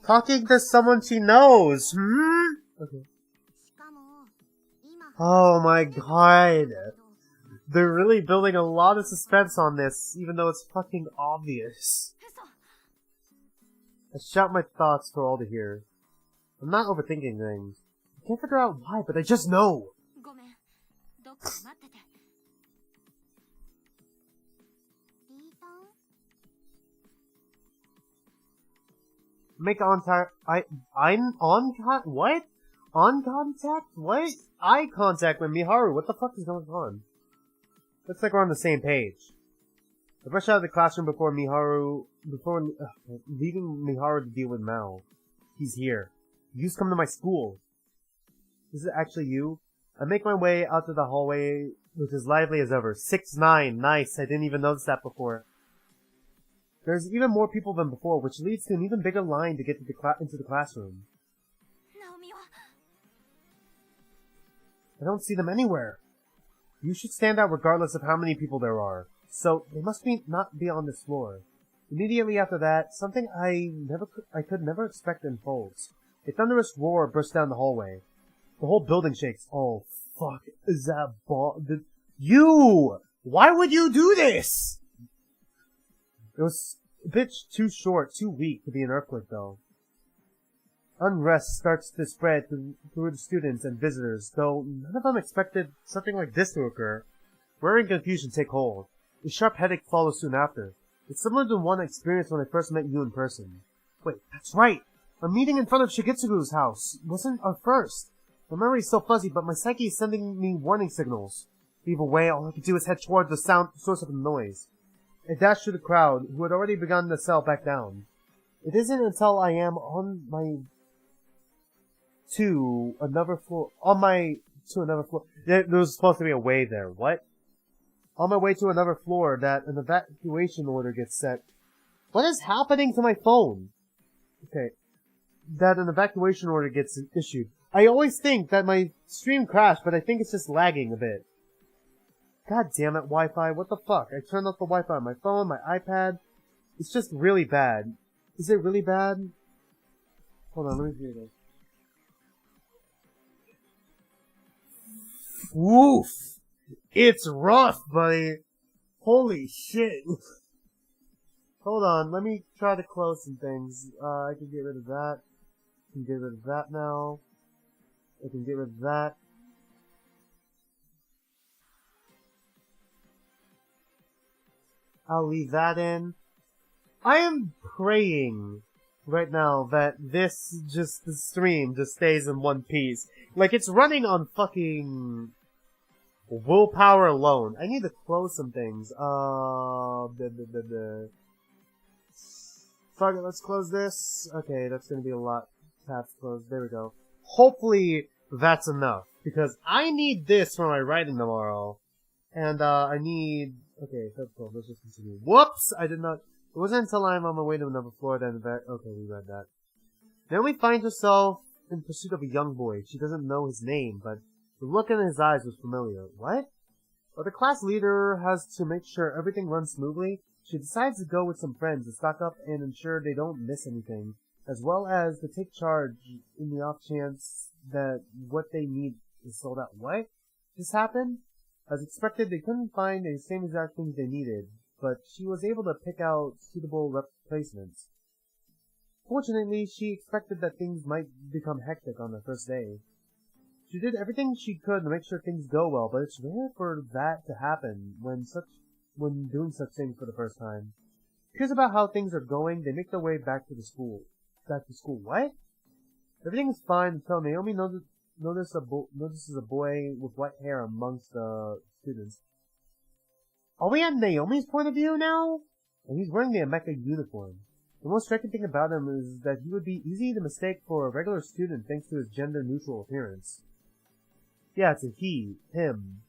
Talking to someone she knows, Okay. Oh my god. They're really building a lot of suspense on this, even though it's fucking obvious. I shout my thoughts for all to hear. I'm not overthinking things. I can't figure out why, but I just know. Make contact. I'm on what? On contact? What? Eye contact with Miharu. What the fuck is going on? Looks like we're on the same page. I rush out of the classroom before leaving Miharu to deal with Mao. He's here. You used to come to my school. Is it actually you? I make my way out to the hallway, which is lively as ever. 6'9", nice. I didn't even notice that before. There's even more people than before, which leads to an even bigger line to get to into the classroom. I don't see them anywhere. You should stand out regardless of how many people there are. So, they must not be on this floor. Immediately after that, something I could never expect unfolds. A thunderous roar bursts down the hallway. The whole building shakes. Oh, fuck. Is that you! Why would you do this? It was a bit too short, too weak to be an earthquake, though. Unrest starts to spread through the students and visitors, though none of them expected something like this to occur. Worry and confusion take hold. A sharp headache follows soon after. It's similar to one I experienced when I first met you in person. Wait, that's right! Our meeting in front of Shigitsugu's house wasn't our first. My memory is still fuzzy, but my psyche is sending me warning signals. Either way, all I can do is head toward the source of the noise. I dash through the crowd, who had already begun to settle back down. It isn't until I am on my way to another floor. There was supposed to be a way there. What? On my way to another floor that an evacuation order gets set. What is happening to my phone? Okay. That an evacuation order gets issued. I always think that my stream crashed, but I think it's just lagging a bit. God damn it, Wi-Fi. What the fuck? I turned off the Wi-Fi on my phone, my iPad. It's just really bad. Is it really bad? Hold on, let me hear this. Woof! It's rough, buddy. Holy shit. Hold on, let me try to close some things. I can get rid of that. I can get rid of that now. I can get rid of that. I'll leave that in. I am praying right now that the stream just stays in one piece. Like, it's running on fucking willpower alone. I need to close some things. Fuck it, let's close this. Okay, that's gonna be a lot. Tabs closed. There we go. Hopefully that's enough, because I need this for my writing tomorrow. And, I need... Okay, that's cool. Let's just continue. Whoops! I did not... It wasn't until I'm on my way to another floor that... Okay, we read that. Naomi finds herself in pursuit of a young boy. She doesn't know his name, but the look in his eyes was familiar. What? While the class leader has to make sure everything runs smoothly, she decides to go with some friends to stock up and ensure they don't miss anything, as well as to take charge in the off chance that what they need is sold out. What just happened? As expected, they couldn't find the same exact things they needed, but she was able to pick out suitable replacements. Fortunately, she expected that things might become hectic on the first day. She did everything she could to make sure things go well, but it's rare for that to happen when when doing such things for the first time. Curious about how things are going, they make their way back to school. What? Everything is fine until Naomi notices a boy with white hair amongst the students. Are we at Naomi's point of view now? And he's wearing the mecha uniform. The most striking thing about him is that he would be easy to mistake for a regular student thanks to his gender-neutral appearance. Yeah, it's a he, him.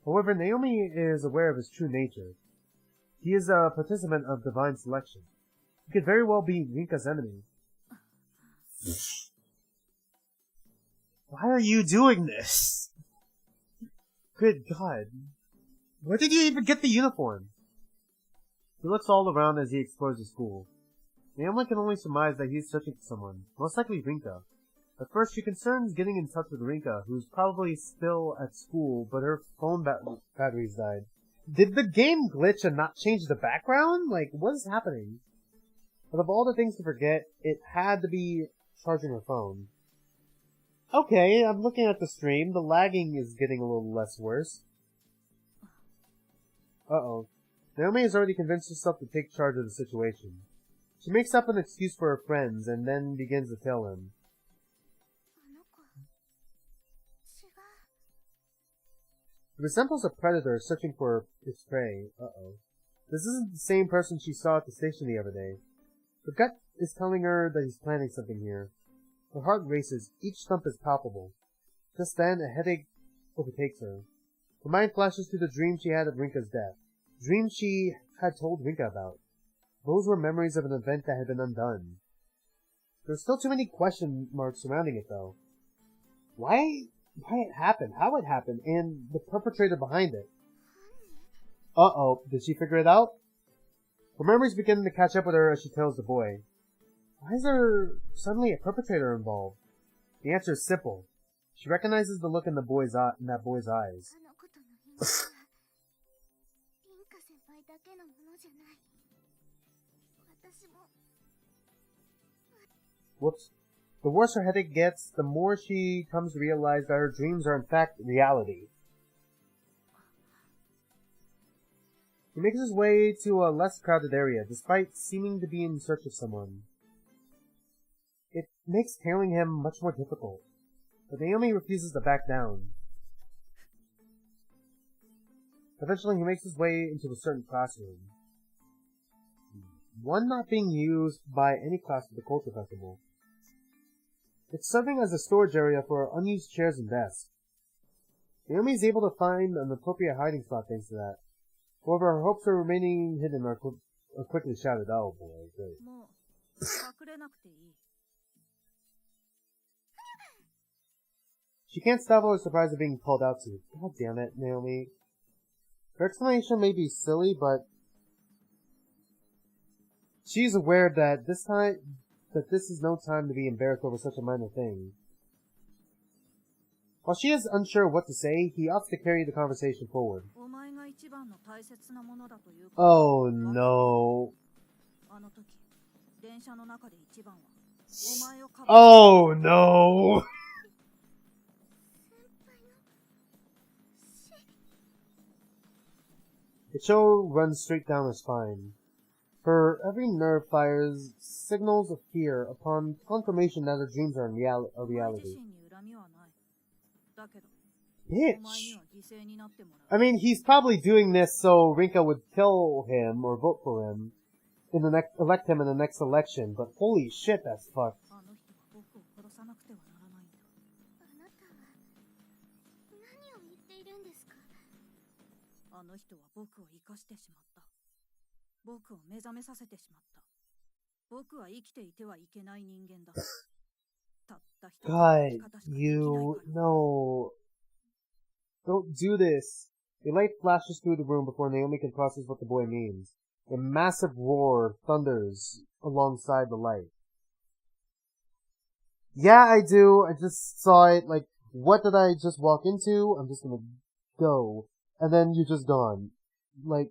However, Naomi is aware of his true nature. He is a participant of divine selection. He could very well be Rinka's enemy. Why are you doing this? Good God. Where did you even get the uniform? He looks all around as he explores the school. Naomi can only surmise that he's searching for someone, most likely Rinka. At first, she concerns getting in touch with Rinka, who's probably still at school, but her phone batteries died. Did the game glitch and not change the background? Like, what is happening? But of all the things to forget, it had to be charging her phone. Okay, I'm looking at the stream. The lagging is getting a little less worse. Uh-oh. Naomi has already convinced herself to take charge of the situation. She makes up an excuse for her friends and then begins to tell him. It resembles a predator searching for its prey. Uh-oh. This isn't the same person she saw at the station the other day. Her gut is telling her that he's planning something here. Her heart races. Each thump is palpable. Just then, a headache overtakes her. Her mind flashes to the dream she had of Rinka's death. Dreams she had told Rinka about. Those were memories of an event that had been undone. There's still too many question marks surrounding it, though. Why it happened, how it happened, and the perpetrator behind it. Uh-oh, did she figure it out? Her memories begin to catch up with her as she tells the boy. Why is there suddenly a perpetrator involved? The answer is simple. She recognizes the look in that boy's eyes. Whoops. The worse her headache gets, the more she comes to realize that her dreams are in fact reality. He makes his way to a less crowded area, despite seeming to be in search of someone. It makes tailing him much more difficult, but Naomi refuses to back down. Eventually, he makes his way into a certain classroom. One not being used by any class at the culture festival. It's serving as a storage area for unused chairs and desks. Naomi is able to find an appropriate hiding spot thanks to that. However, her hopes of remaining hidden are quickly shattered. Oh boy, great. She can't stifle her surprise of being called out to. God damn it, Naomi. Her explanation may be silly, but she's aware that this is no time to be embarrassed over such a minor thing. While she is unsure what to say, he opts to carry the conversation forward. Oh no. Oh no. The chill runs straight down her spine. Her every nerve fires signals of fear upon confirmation that her dreams are a reality. Bitch! I mean, he's probably doing this so Rinka would kill him or vote for him elect him in the next election, but holy shit, that's fucked. God, no. Don't do this. A light flashes through the room before Naomi can process what the boy means. A massive roar thunders alongside the light. Yeah, I do. I just saw it. Like, what did I just walk into? I'm just gonna go. And then you're just gone. Like,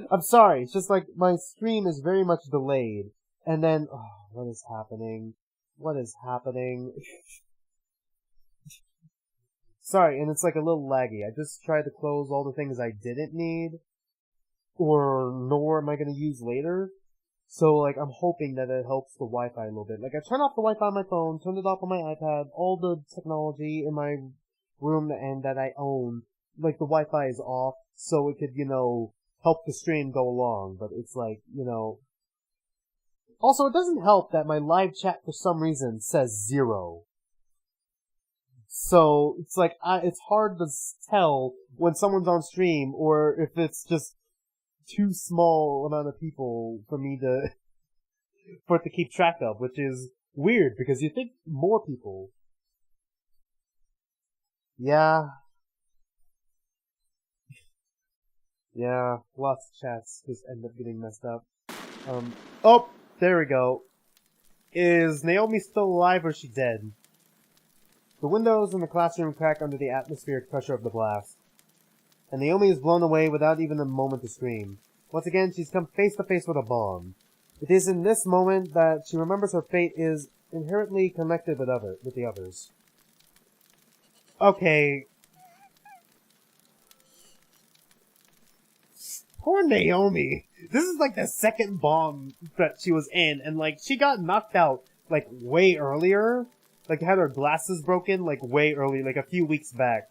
I'm sorry. It's just like my stream is very much delayed. And then, oh, what is happening? What is happening? Sorry, and it's like a little laggy. I just tried to close all the things I didn't need, or nor am I gonna use later. So, like, I'm hoping that it helps the Wi-Fi a little bit. Like, I turned off the Wi-Fi on my phone, turned it off on my iPad, all the technology in my room and that I own, like, the Wi-Fi is off, so it could, help the stream go along, but it's like, Also, it doesn't help that my live chat for some reason says 0. So, it's like, it's hard to tell when someone's on stream, or if it's just too small amount of people for it to keep track of, which is weird, because you think more people. Yeah. Yeah, lots of chats just end up getting messed up. Oh, there we go. Is Naomi still alive or is she dead? The windows in the classroom crack under the atmospheric pressure of the blast. And Naomi is blown away without even a moment to scream. Once again, she's come face to face with a bomb. It is in this moment that she remembers her fate is inherently connected with the others. Okay. Poor Naomi. This is like the second bomb that she was in, and like, she got knocked out, like, way earlier. Like, had her glasses broken, like, way early, like a few weeks back.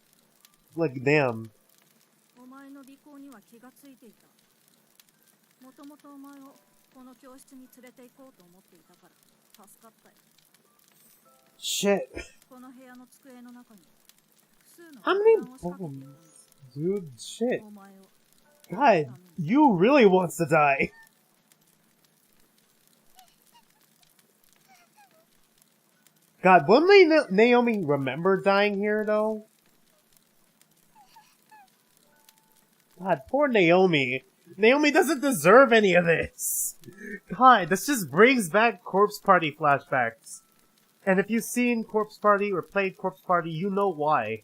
Like, damn. Shit. How many bombs? Dude, shit. God, you really wants to die. God, wouldn't Naomi remember dying here, though? God, poor Naomi. Naomi doesn't deserve any of this. God, this just brings back Corpse Party flashbacks. And if you've seen Corpse Party or played Corpse Party, you know why.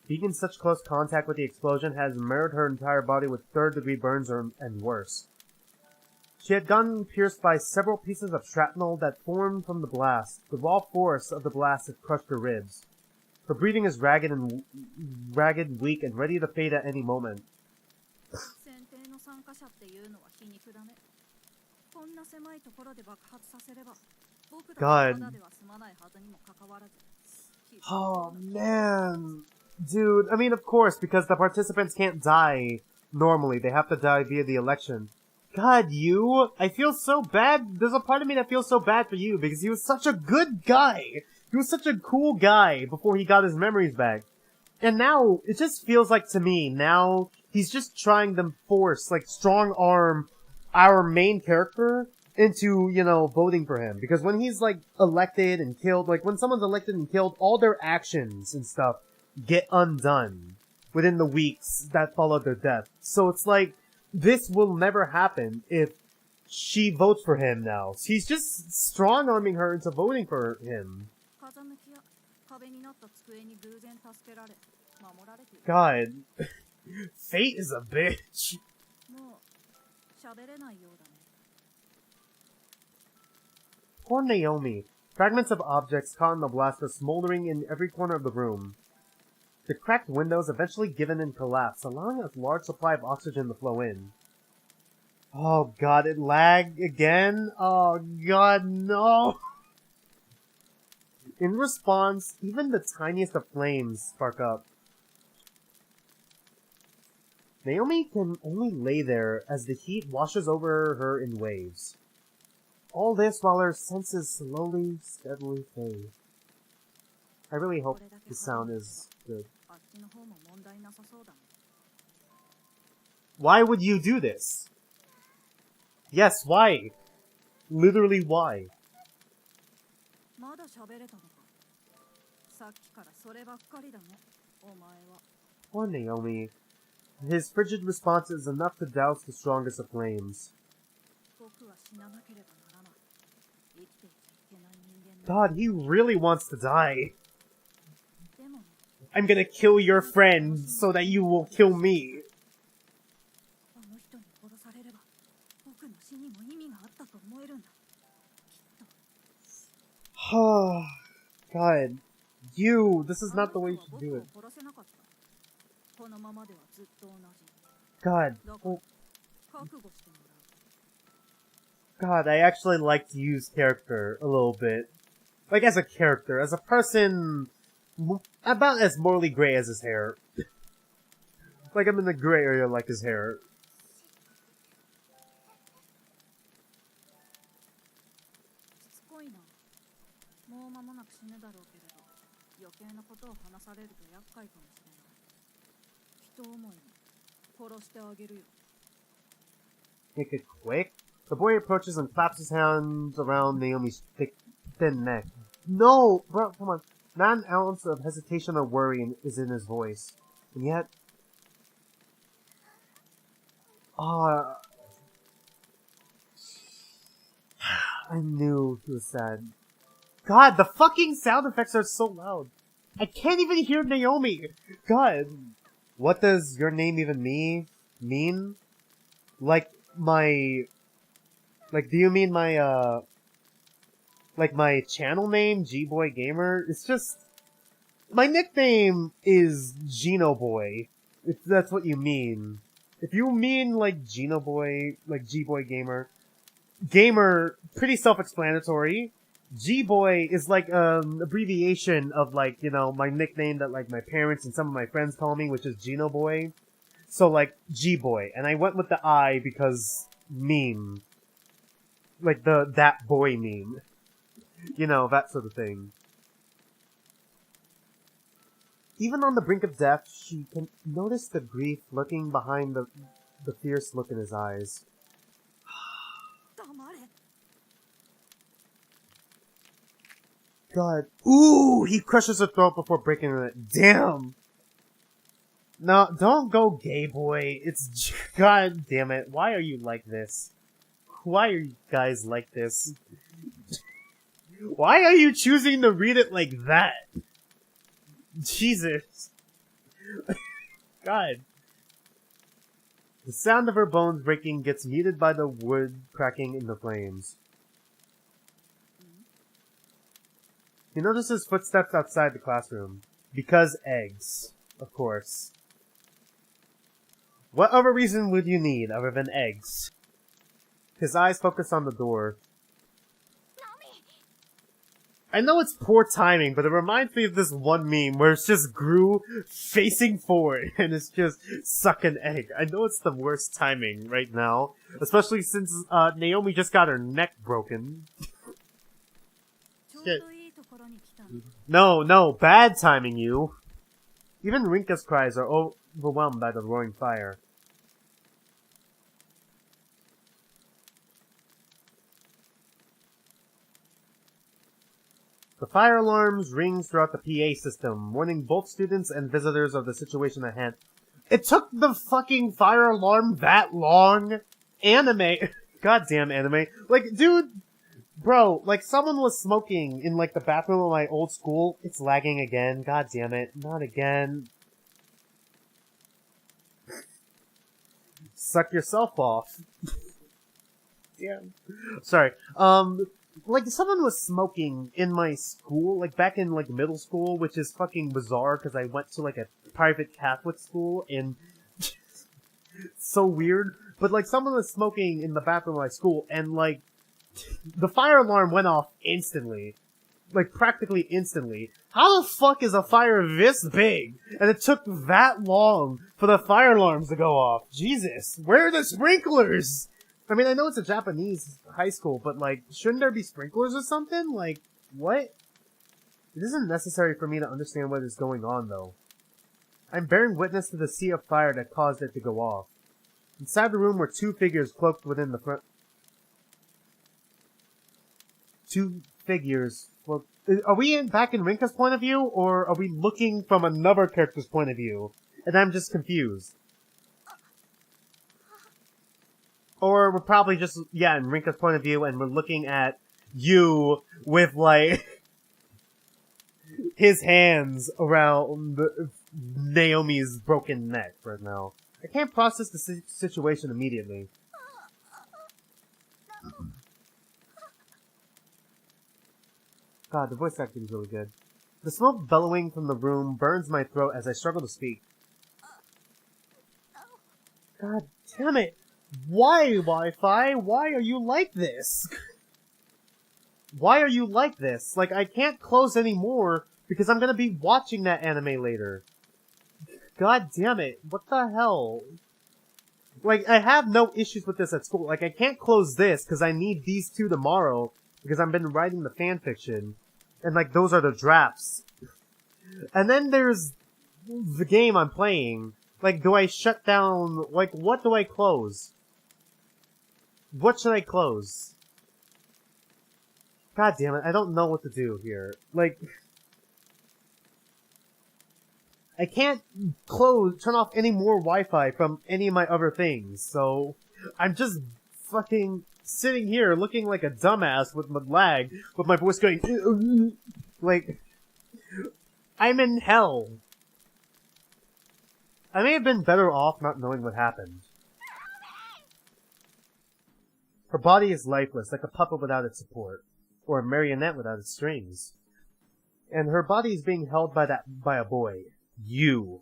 Being in such close contact with the explosion has marred her entire body with third-degree burns and worse. She had gotten pierced by several pieces of shrapnel that formed from the blast. The raw force of the blast had crushed her ribs. Her breathing is ragged, weak, and ready to fade at any moment. God. Oh, man. Dude, I mean, of course, because the participants can't die normally. They have to die via the election. God, I feel so bad. There's a part of me that feels so bad for you, because he was such a good guy. He was such a cool guy before he got his memories back. And now, it just feels like to me, now, he's just trying to force, like, strong arm our main character into, voting for him. Because when he's, like, elected and killed, like, when someone's elected and killed, all their actions and stuff get undone within the weeks that followed their death. So it's like, this will never happen if she votes for him now. He's just strong-arming her into voting for him. God. Fate is a bitch. Poor Naomi. Fragments of objects caught in the blast are smoldering in every corner of the room. The cracked windows eventually given and collapsed, allowing a large supply of oxygen to flow in. Oh god, it lagged again? Oh god, no! In response, even the tiniest of flames spark up. Naomi can only lay there as the heat washes over her in waves. All this while her senses slowly, steadily fade. I really hope the sound is good. Why would you do this? Yes, why? Literally, why? Poor Naomi. His frigid response is enough to douse the strongest of flames. God, he really wants to die. I'm gonna kill your friend so that you will kill me. Oh, God. you! This is not the way you should do it. God. Oh. God, I actually like to use character a little bit. Like, as a character. As a person, about as morally gray as his hair. Like, I'm in the gray area like his hair. Make it quick? The boy approaches and claps his hands around Naomi's thick, thin neck. No! Bro, come on. Not an ounce of hesitation or worry is in his voice. And yet... I knew he was sad. God, the fucking sound effects are so loud. I can't even hear Naomi. God. What does your name even mean? Like, do you mean my, like my channel name, G-Boy Gamer? It's just... My nickname is Geno Boy, if that's what you mean. If you mean, like, Geno Boy, like G-Boy Gamer, pretty self-explanatory. G-Boy is like, abbreviation of, like, you know, my nickname that, like, my parents and some of my friends call me, which is Geno Boy. So, like, G-Boy. And I went with the I because meme. Like, that boy meme. You know, that sort of thing. Even on the brink of death, she can notice the grief lurking behind the fierce look in his eyes. God. Ooh! He crushes her throat before breaking her neck. Damn! No, don't go gay boy. It's... God damn it. Why are you like this? Why are you guys like this? Why are you choosing to read it like that? Jesus. God. The sound of her bones breaking gets muted by the wood cracking in the flames. He notices footsteps outside the classroom. Because eggs. Of course. What other reason would you need other than eggs? His eyes focus on the door. I know it's poor timing, but it reminds me of this one meme where it's just Gru facing forward and it's just suck an egg. I know it's the worst timing right now, especially since Naomi just got her neck broken. Shit. No, bad timing, you. Even Rinka's cries are overwhelmed by the roaring fire. The fire alarms rings throughout the PA system, warning both students and visitors of the situation at hand. It took the fucking fire alarm that long? Anime. Goddamn anime. Like, dude, bro, like someone was smoking in like the bathroom of my old school. It's lagging again. God damn it. Not again. Suck yourself off. Damn. Sorry. Like, someone was smoking in my school, like, back in, like, middle school, which is fucking bizarre, because I went to, like, a private Catholic school, and so weird, but, like, someone was smoking in the bathroom of my school, and, like, the fire alarm went off instantly. Like, practically instantly. How the fuck is a fire this big, and it took that long for the fire alarms to go off? Jesus, where are the sprinklers? I mean, I know it's a Japanese high school, but, like, shouldn't there be sprinklers or something? Like, what? It isn't necessary for me to understand what is going on, though. I'm bearing witness to the sea of fire that caused it to go off. Inside the room were two figures cloaked within the front... Two figures... Well, are we back in Rinka's point of view, or are we looking from another character's point of view? And I'm just confused. Or we're probably just, yeah, in Rinka's point of view, and we're looking at you with, like, his hands around Naomi's broken neck right now. I can't process the situation immediately. God, the voice acting is really good. The smoke bellowing from the room burns my throat as I struggle to speak. God damn it! Why, Wi-Fi? Why are you like this? Why are you like this? Like, I can't close anymore because I'm gonna be watching that anime later. God damn it. What the hell? Like, I have no issues with this at school. Like, I can't close this because I need these two tomorrow because I've been writing the fanfiction. And, like, those are the drafts. And then there's the game I'm playing. Like, do I shut down... Like, what do I close? What should I close? God damn it, I don't know what to do here. Like... I can't turn off any more Wi-Fi from any of my other things, so... I'm just fucking sitting here looking like a dumbass with my lag, with my voice going... Like... I'm in hell. I may have been better off not knowing what happened. Her body is lifeless, like a puppet without its support, or a marionette without its strings. And her body is being held by a boy. You.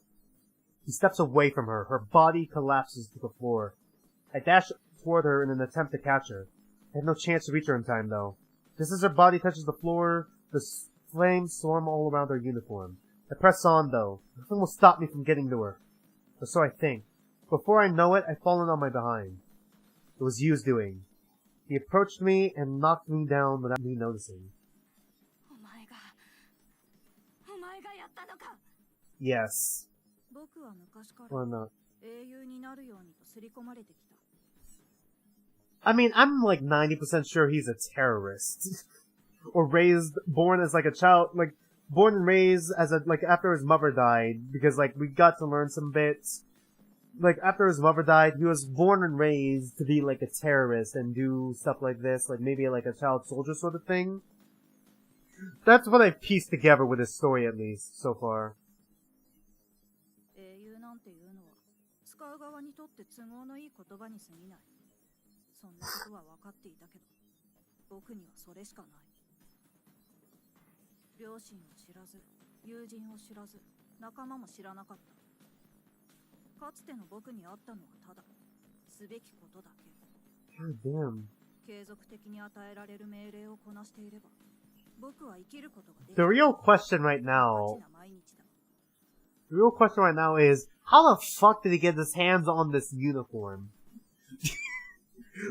He steps away from her. Her body collapses to the floor. I dash toward her in an attempt to catch her. I have no chance to reach her in time, though. Just as her body touches the floor, the flames swarm all around her uniform. I press on, though. Nothing will stop me from getting to her. Or so I think. Before I know it, I've fallen on my behind. It was Yu's doing. He approached me and knocked me down without me noticing. Yes. Or not. I mean, I'm like 90% sure he's a terrorist. Or born as like a child, like, born and raised as a, like, after his mother died, because, like, we got to learn some bits. Like, after his mother died, he was born and raised to be, like, a terrorist and do stuff like this, like, maybe like a child soldier sort of thing. That's what I've pieced together with his story, at least, so far. God damn. The real question right now is, how the fuck did he get his hands on this uniform?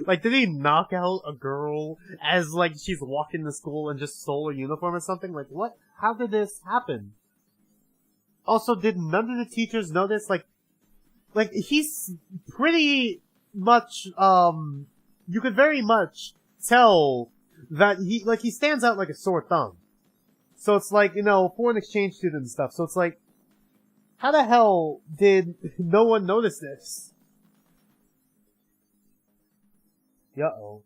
Like, did he knock out a girl as, like, she's walking to school and just stole her uniform or something? Like, what? How did this happen? Also, did none of the teachers notice, like, he's pretty much, you could very much tell that he stands out like a sore thumb. So it's like, you know, foreign exchange student and stuff. So it's like, how the hell did no one notice this? Uh-oh.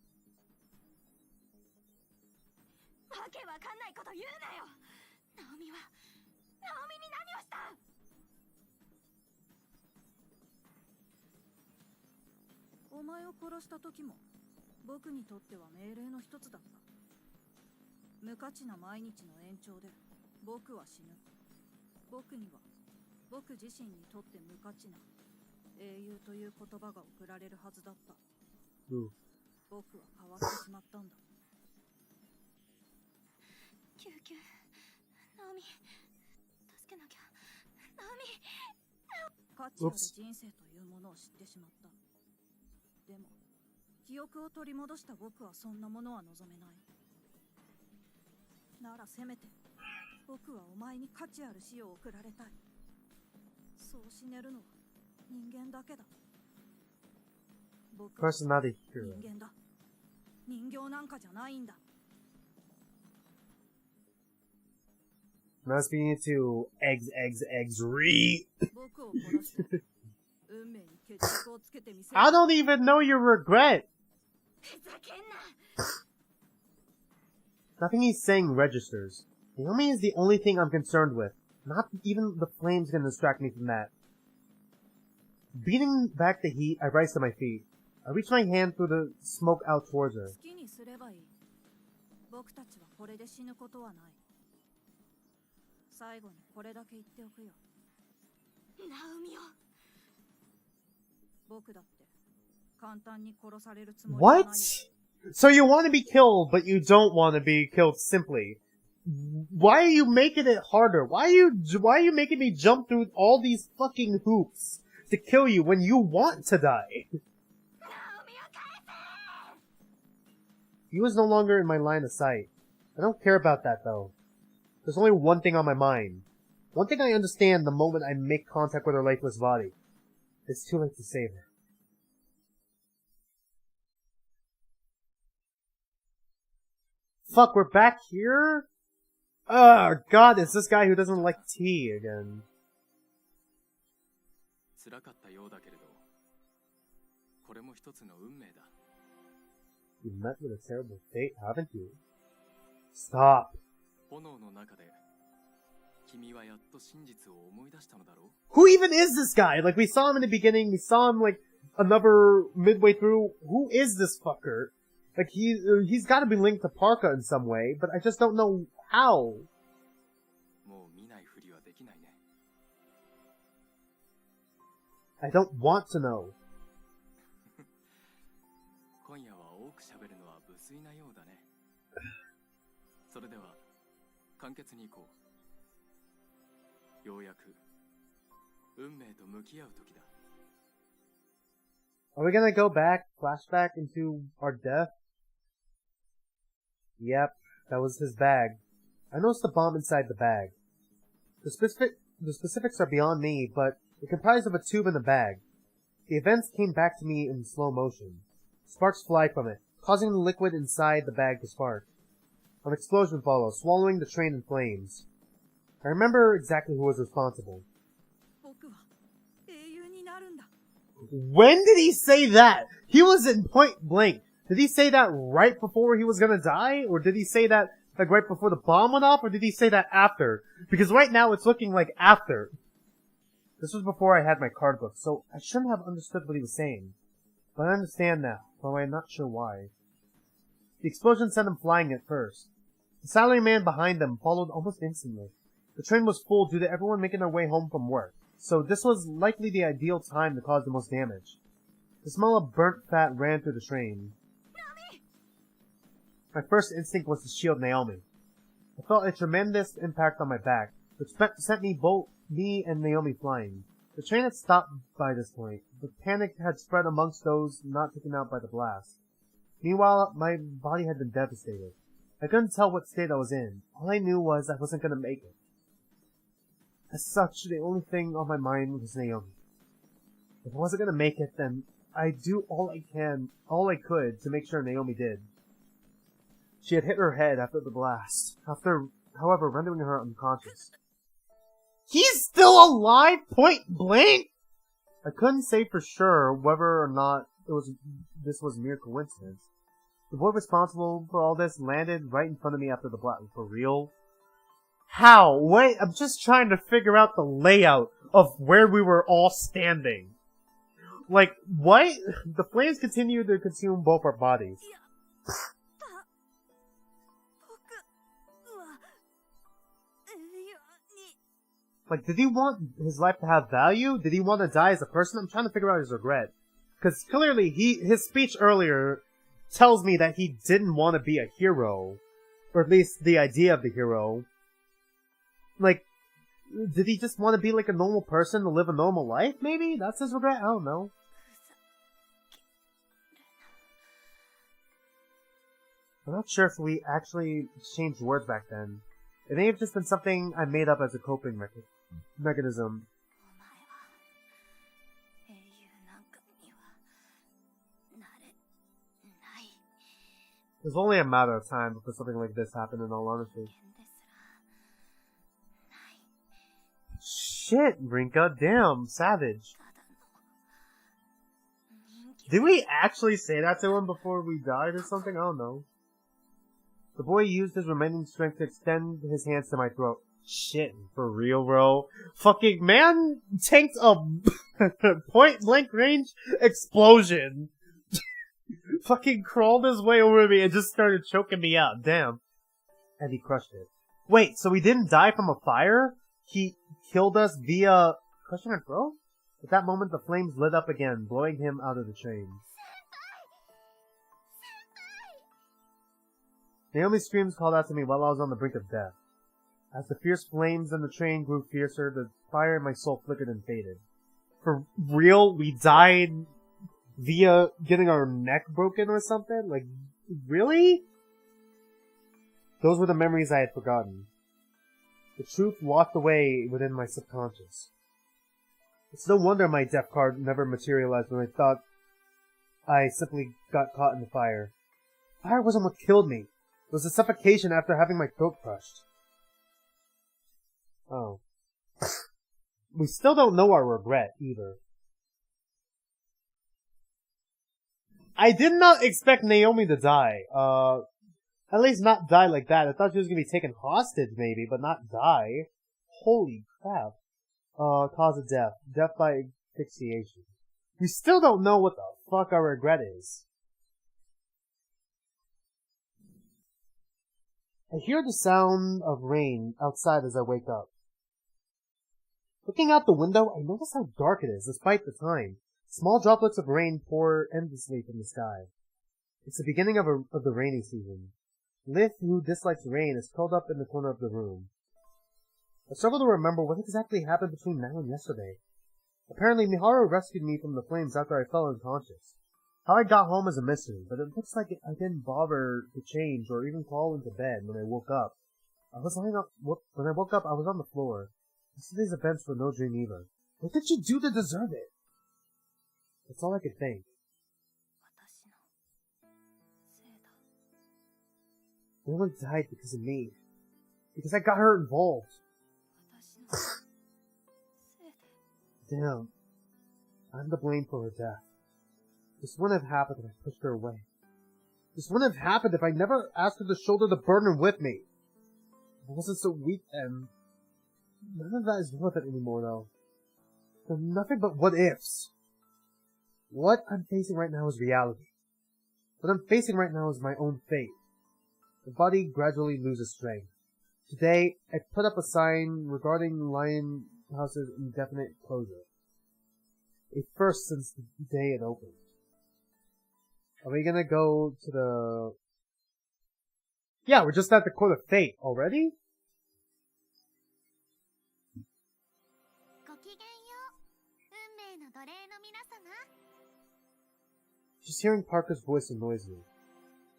Ooh. Oops. Person not a hero. Must be into eggs, I don't even know your regret. Nothing he's saying registers. Naomi is the only thing I'm concerned with. Not even the flames can distract me from that. Beating back the heat, I rise to my feet. I reach my hand through the smoke out towards her. 最後にこれだけ言っておくよ。ナオミよ。僕だって簡単に殺されるつもりはないよ。 What? So you want to be killed, but you don't want to be killed simply. Why are you making it harder? Why are you making me jump through all these fucking hoops to kill you when you want to die? He was no longer in my line of sight. I don't care about that though. There's only one thing on my mind. One thing I understand the moment I make contact with her lifeless body. It's too late to save her. Fuck, we're back here? Oh god, it's this guy who doesn't like tea again. You met with a terrible fate, haven't you? Stop. Who even is this guy? Like, we saw him in the beginning, we saw him, like, another midway through. Who is this fucker? Like, he's gotta be linked to Parka in some way, but I just don't know how. I don't want to know. Are we gonna go back, flashback into our death? Yep, that was his bag. I noticed the bomb inside the bag. The specifics are beyond me, but it comprised of a tube and a bag. The events came back to me in slow motion. Sparks fly from it, causing the liquid inside the bag to spark. An explosion follows, swallowing the train in flames. I remember exactly who was responsible. When did he say that? He was in point blank. Did he say that right before he was gonna die? Or did he say that, like, right before the bomb went off? Or did he say that after? Because right now it's looking like after. This was before I had my card book, so I shouldn't have understood what he was saying. But I understand now, though I'm not sure why. The explosion sent him flying at first. The salaryman behind them followed almost instantly. The train was full due to everyone making their way home from work, so this was likely the ideal time to cause the most damage. The smell of burnt fat ran through the train. My first instinct was to shield Naomi. I felt a tremendous impact on my back, which sent me and Naomi flying. The train had stopped by this point, but panic had spread amongst those not taken out by the blast. Meanwhile, my body had been devastated. I couldn't tell what state I was in. All I knew was I wasn't gonna make it. As such, the only thing on my mind was Naomi. If I wasn't gonna make it, then I'd do all I could to make sure Naomi did. She had hit her head after the blast, however, rendering her unconscious. He's still alive, point blank? I couldn't say for sure whether or not this was mere coincidence. The boy responsible for all this landed right in front of me after the blast. For real? How? Wait, I'm just trying to figure out the layout of where we were all standing. Like, what? The flames continue to consume both our bodies. Like, did he want his life to have value? Did he want to die as a person? I'm trying to figure out his regret. Because clearly, his speech earlier tells me that he didn't want to be a hero. Or at least the idea of the hero. Like, did he just want to be like a normal person to live a normal life, maybe? That's his regret? I don't know. I'm not sure if we actually exchanged words back then. It may have just been something I made up as a coping mechanism. It was only a matter of time before something like this happened, in all honesty. Shit, Rinka, damn, savage. Did we actually say that to him before we died or something? I don't know. The boy used his remaining strength to extend his hands to my throat. Shit, for real, bro. Fucking man tanked a point blank range explosion. Fucking crawled his way over me and just started choking me out. Damn. And he crushed it. Wait, so he didn't die from a fire? He killed us via... Question mark, bro? At that moment, the flames lit up again, blowing him out of the train. Naomi's screams called out to me while I was on the brink of death. As the fierce flames in the train grew fiercer, the fire in my soul flickered and faded. For real? We died via getting our neck broken or something? Like, really? Those were the memories I had forgotten. The truth walked away within my subconscious. It's no wonder my death card never materialized when I thought I simply got caught in the fire. Fire wasn't what killed me. It was the suffocation after having my throat crushed. Oh. We still don't know our regret, either. I did not expect Naomi to die. At least not die like that. I thought she was gonna be taken hostage, maybe, but not die. Holy crap. Cause of death. Death by asphyxiation. We still don't know what the fuck our regret is. I hear the sound of rain outside as I wake up. Looking out the window, I notice how dark it is, despite the time. Small droplets of rain pour endlessly from the sky. It's the beginning of the rainy season. Lith, who dislikes rain, is curled up in the corner of the room. I struggle to remember what exactly happened between now and yesterday. Apparently, Miharu rescued me from the flames after I fell unconscious. How I got home is a mystery, but it looks like I didn't bother to change or even crawl into bed when I woke up. When I woke up, I was on the floor. Yesterday's events were no dream either. What did she do to deserve it? That's all I could think. No one died because of me. Because I got her involved. Damn. I'm to blame for her death. This wouldn't have happened if I pushed her away. This wouldn't have happened if I never asked her to shoulder the burden with me. I wasn't so weak then. None of that is worth it anymore, though. They're nothing but what-ifs. What I'm facing right now is reality. What I'm facing right now is my own fate. The body gradually loses strength. Today, I put up a sign regarding Lion House's indefinite closure. A first since the day it opened. Are we gonna go to the... Yeah, we're just at the Court of Fate already? Just hearing Parker's voice annoys me.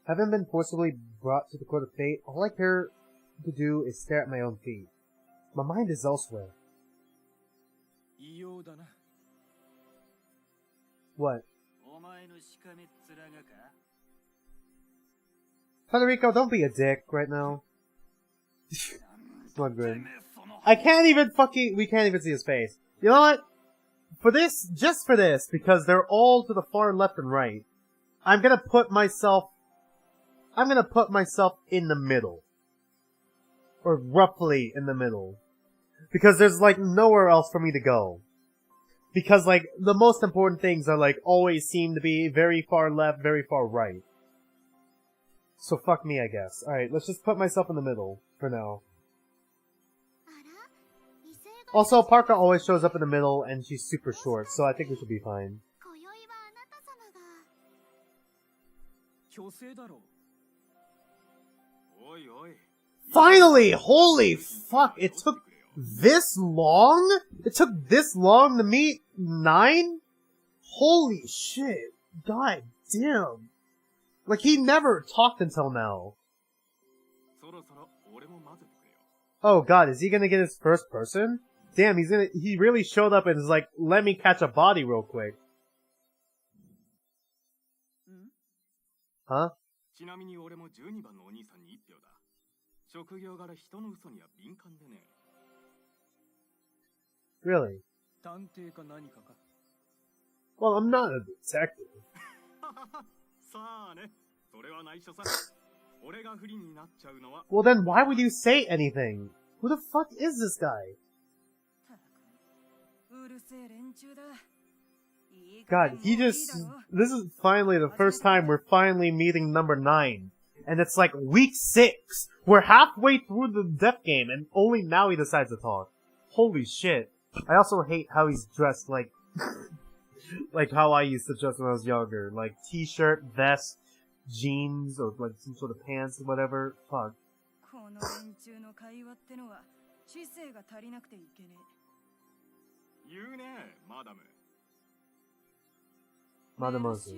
Having been forcibly brought to the Court of Fate, all I care to do is stare at my own feet. My mind is elsewhere. What? Federico, don't be a dick right now. Not good. We can't even see his face. You know what? Just for this, because they're all to the far left and right, I'm gonna put myself in the middle. Or roughly in the middle. Because there's, like, nowhere else for me to go. Because, like, the most important things are, like, always seem to be very far left, very far right. So fuck me, I guess. Alright, let's just put myself in the middle, for now. Also, Parker always shows up in the middle, and she's super short, so I think we should be fine. Finally! Holy fuck! It took this long? It took this long to meet 9? Holy shit. God damn. Like, he never talked until now. Oh god, is he gonna get his first person? Damn, he really showed up and is like, let me catch a body real quick. Huh? Really? Well, I'm not a detective. Well then, why would you say anything? Who the fuck is this guy? God, this is finally the first time we're finally meeting number 9. and it's like week 6. We're halfway through the death game, and only now he decides to talk. Holy shit. I also hate how he's dressed like, like how I used to dress when I was younger. Like, t-shirt, vest, jeans, or like some sort of pants or whatever. Fuck. Mademoiselle.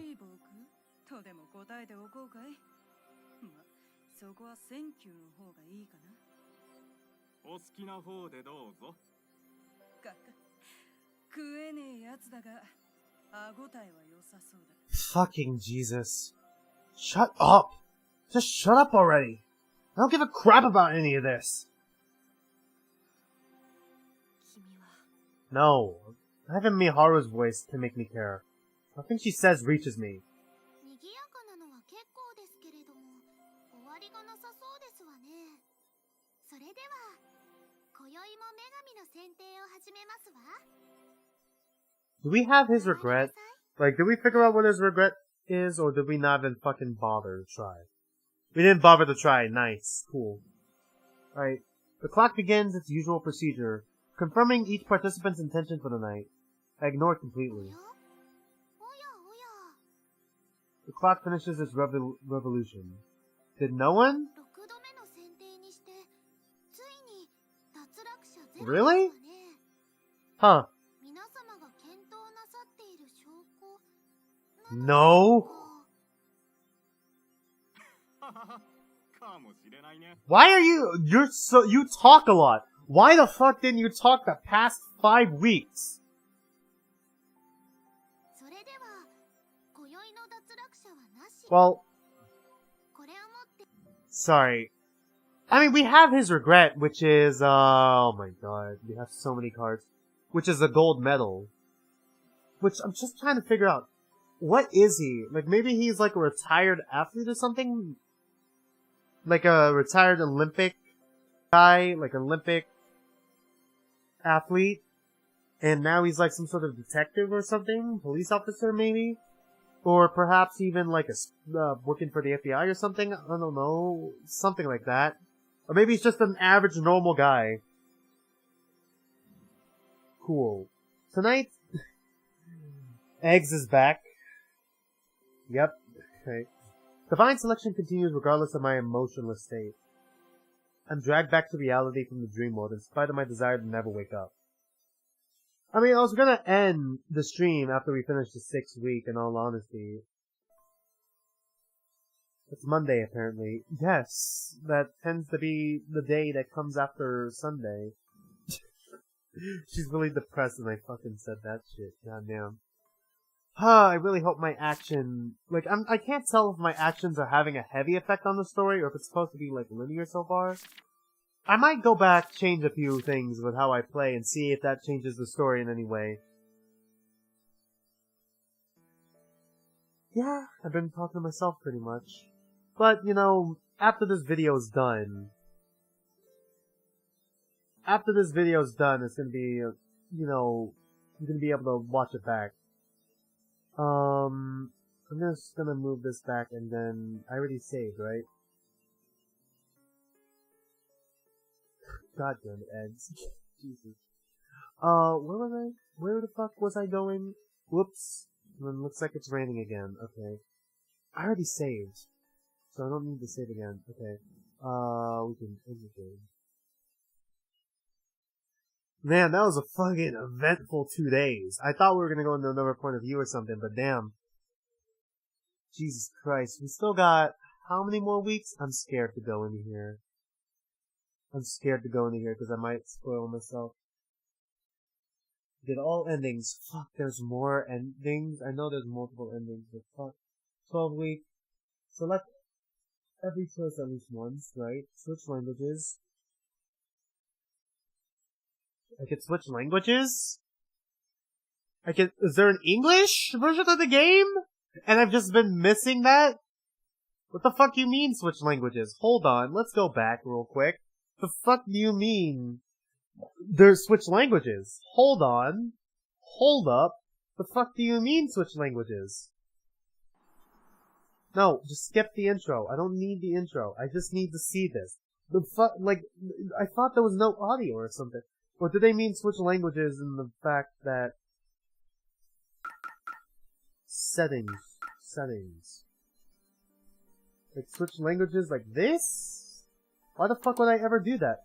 Fucking Jesus. Shut up! Just shut up already! I don't give a crap about any of this! No. Having Miharu's voice can make me care. Nothing she says reaches me. Do we have his regret? Like, did we figure out what his regret is, or did we not even fucking bother to try? We didn't bother to try. Nice. Cool. Alright. The clock begins its usual procedure, confirming each participant's intention for the night. I ignore it completely. The clock finishes its revolution. Did no one? Really? Huh. No? Why are you talk a lot. Why the fuck didn't you talk the past 5 weeks? Well, sorry. I mean, we have his regret, which is, oh my god, we have so many cards. Which is a gold medal. Which I'm just trying to figure out. What is he? Like, maybe he's like a retired athlete or something? Like a retired Olympic guy, like Olympic athlete. And now he's like some sort of detective or something? Police officer, maybe? Or perhaps even like working for the FBI or something? I don't know. Something like that. Or maybe he's just an average normal guy. Cool. Tonight, Eggs is back. Yep. Okay. Divine selection continues regardless of my emotionless state. I'm dragged back to reality from the dream world in spite of my desire to never wake up. I mean, I was gonna end the stream after we finish the 6th week, in all honesty. It's Monday, apparently. Yes, that tends to be the day that comes after Sunday. She's really depressed and I fucking said that shit. Goddamn. I really hope my action... Like, I can't tell if my actions are having a heavy effect on the story, or if it's supposed to be, like, linear so far. I might go back, change a few things with how I play, and see if that changes the story in any way. Yeah, I've been talking to myself pretty much. But, you know, after this video is done... it's gonna be, you know, I'm gonna be able to watch it back. I'm just gonna move this back and then, I already saved, right? God damn it, Eggs. Jesus. Where was I? Where the fuck was I going? Whoops. And then looks like it's raining again. Okay. I already saved. So I don't need to save again. Okay. We can exit game. Man, that was a fucking eventful 2 days. I thought we were gonna go into another point of view or something, but damn. Jesus Christ. We still got how many more weeks? I'm scared to go into here. I'm scared to go into here because I might spoil myself. Did all endings. Fuck, there's more endings. I know there's multiple endings, but fuck. 12 week. Select every choice at least once, right? Switch languages. I could switch languages? Is there an English version of the game? And I've just been missing that? What the fuck do you mean switch languages? Hold on, let's go back real quick. The fuck do you mean there's switch languages? Hold on. Hold up. The fuck do you mean switch languages? No, just skip the intro. I don't need the intro. I just need to see this. I thought there was no audio or something. Or do they mean switch languages in the fact that... Settings. Like, switch languages like this? Why the fuck would I ever do that?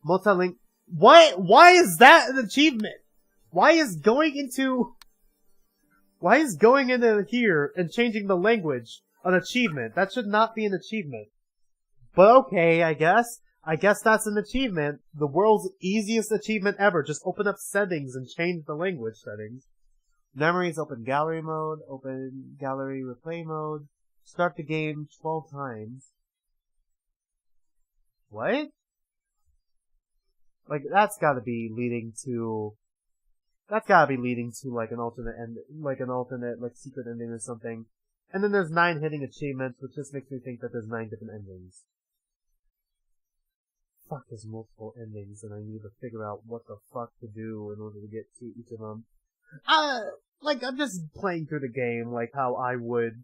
Multi-link... Why is that an achievement? Why is going into here and changing the language an achievement? That should not be an achievement. But okay, I guess that's an achievement. The world's easiest achievement ever. Just open up settings and change the language settings. Memories, open gallery mode, open gallery replay mode. Start the game 12 times. What? Like, that's gotta be leading to like an alternate, like, secret ending or something. And then there's 9 hitting achievements, which just makes me think that there's 9 different endings. Fuck, there's multiple endings, and I need to figure out what the fuck to do in order to get to each of them. I'm just playing through the game, like how I would,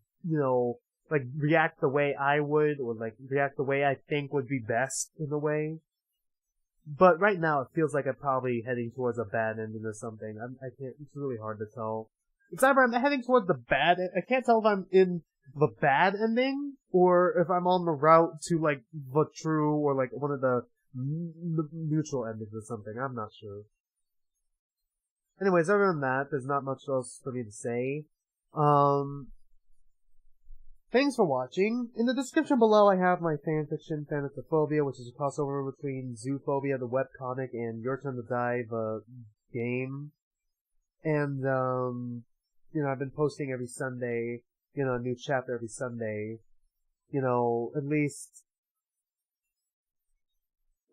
like, react the way I would, or like, react the way I think would be best, in a way. But right now, it feels like I'm probably heading towards a bad ending or something. I can't, it's really hard to tell. It's either I'm heading towards the bad, I can't tell if I'm in the bad ending, or if I'm on the route to, like, the true, or like, one of the neutral endings or something. I'm not sure. Anyways, other than that, there's not much else for me to say. Thanks for watching. In the description below, I have my fanfiction, Thanatophobia, which is a crossover between Zoophobia, the webcomic, and Your Turn to Die, the game. And, I've been posting every Sunday, a new chapter every Sunday. At least,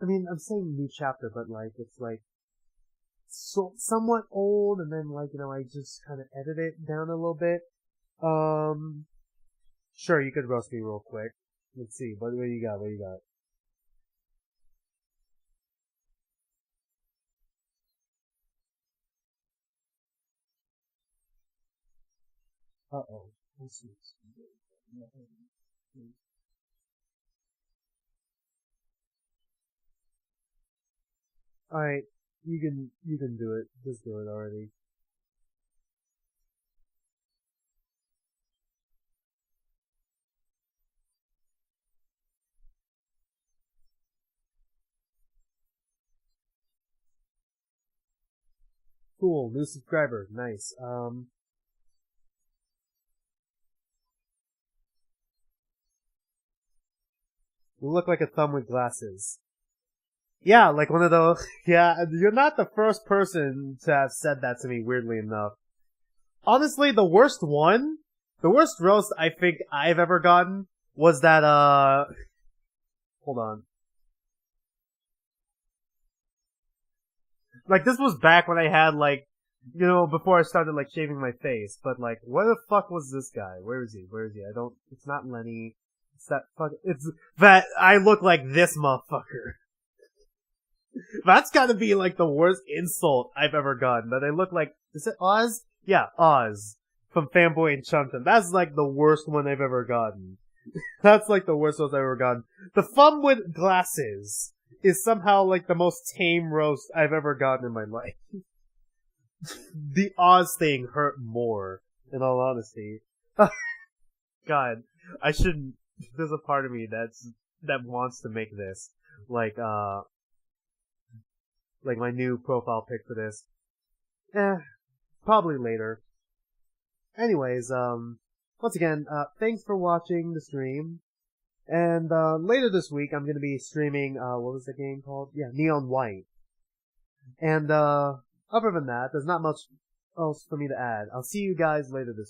I'm saying new chapter, but, like, it's, like, somewhat old, and then, like, I just kind of edit it down a little bit. Sure, you could roast me real quick. Let's see, what do you got? Uh-oh. Let's see. Alright, you can do it. Just do it already. Cool, new subscriber. Nice. You look like a thumb with glasses. Yeah, like one of those. Yeah, you're not the first person to have said that to me, weirdly enough. Honestly, the worst roast I think I've ever gotten was that, hold on. Like, this was back when I had, like, before I started, like, shaving my face. But, like, where the fuck was this guy? Where is he? It's not Lenny. It's that I look like this motherfucker. That's gotta be, like, the worst insult I've ever gotten. That I look like, is it Oz? Yeah, Oz. From Fanboy and Chumton. That's, like, the worst one I've ever gotten. That's, like, the worst one I've ever gotten. The thumb with glasses is somehow, like, the most tame roast I've ever gotten in my life. The Oz thing hurt more, in all honesty. God, I shouldn't. There's a part of me that wants to make this, like my new profile pic for this. Probably later. Anyways, once again, thanks for watching the stream. And, later this week, I'm gonna be streaming, what was the game called? Yeah, Neon White. And, other than that, there's not much else for me to add. I'll see you guys later this week.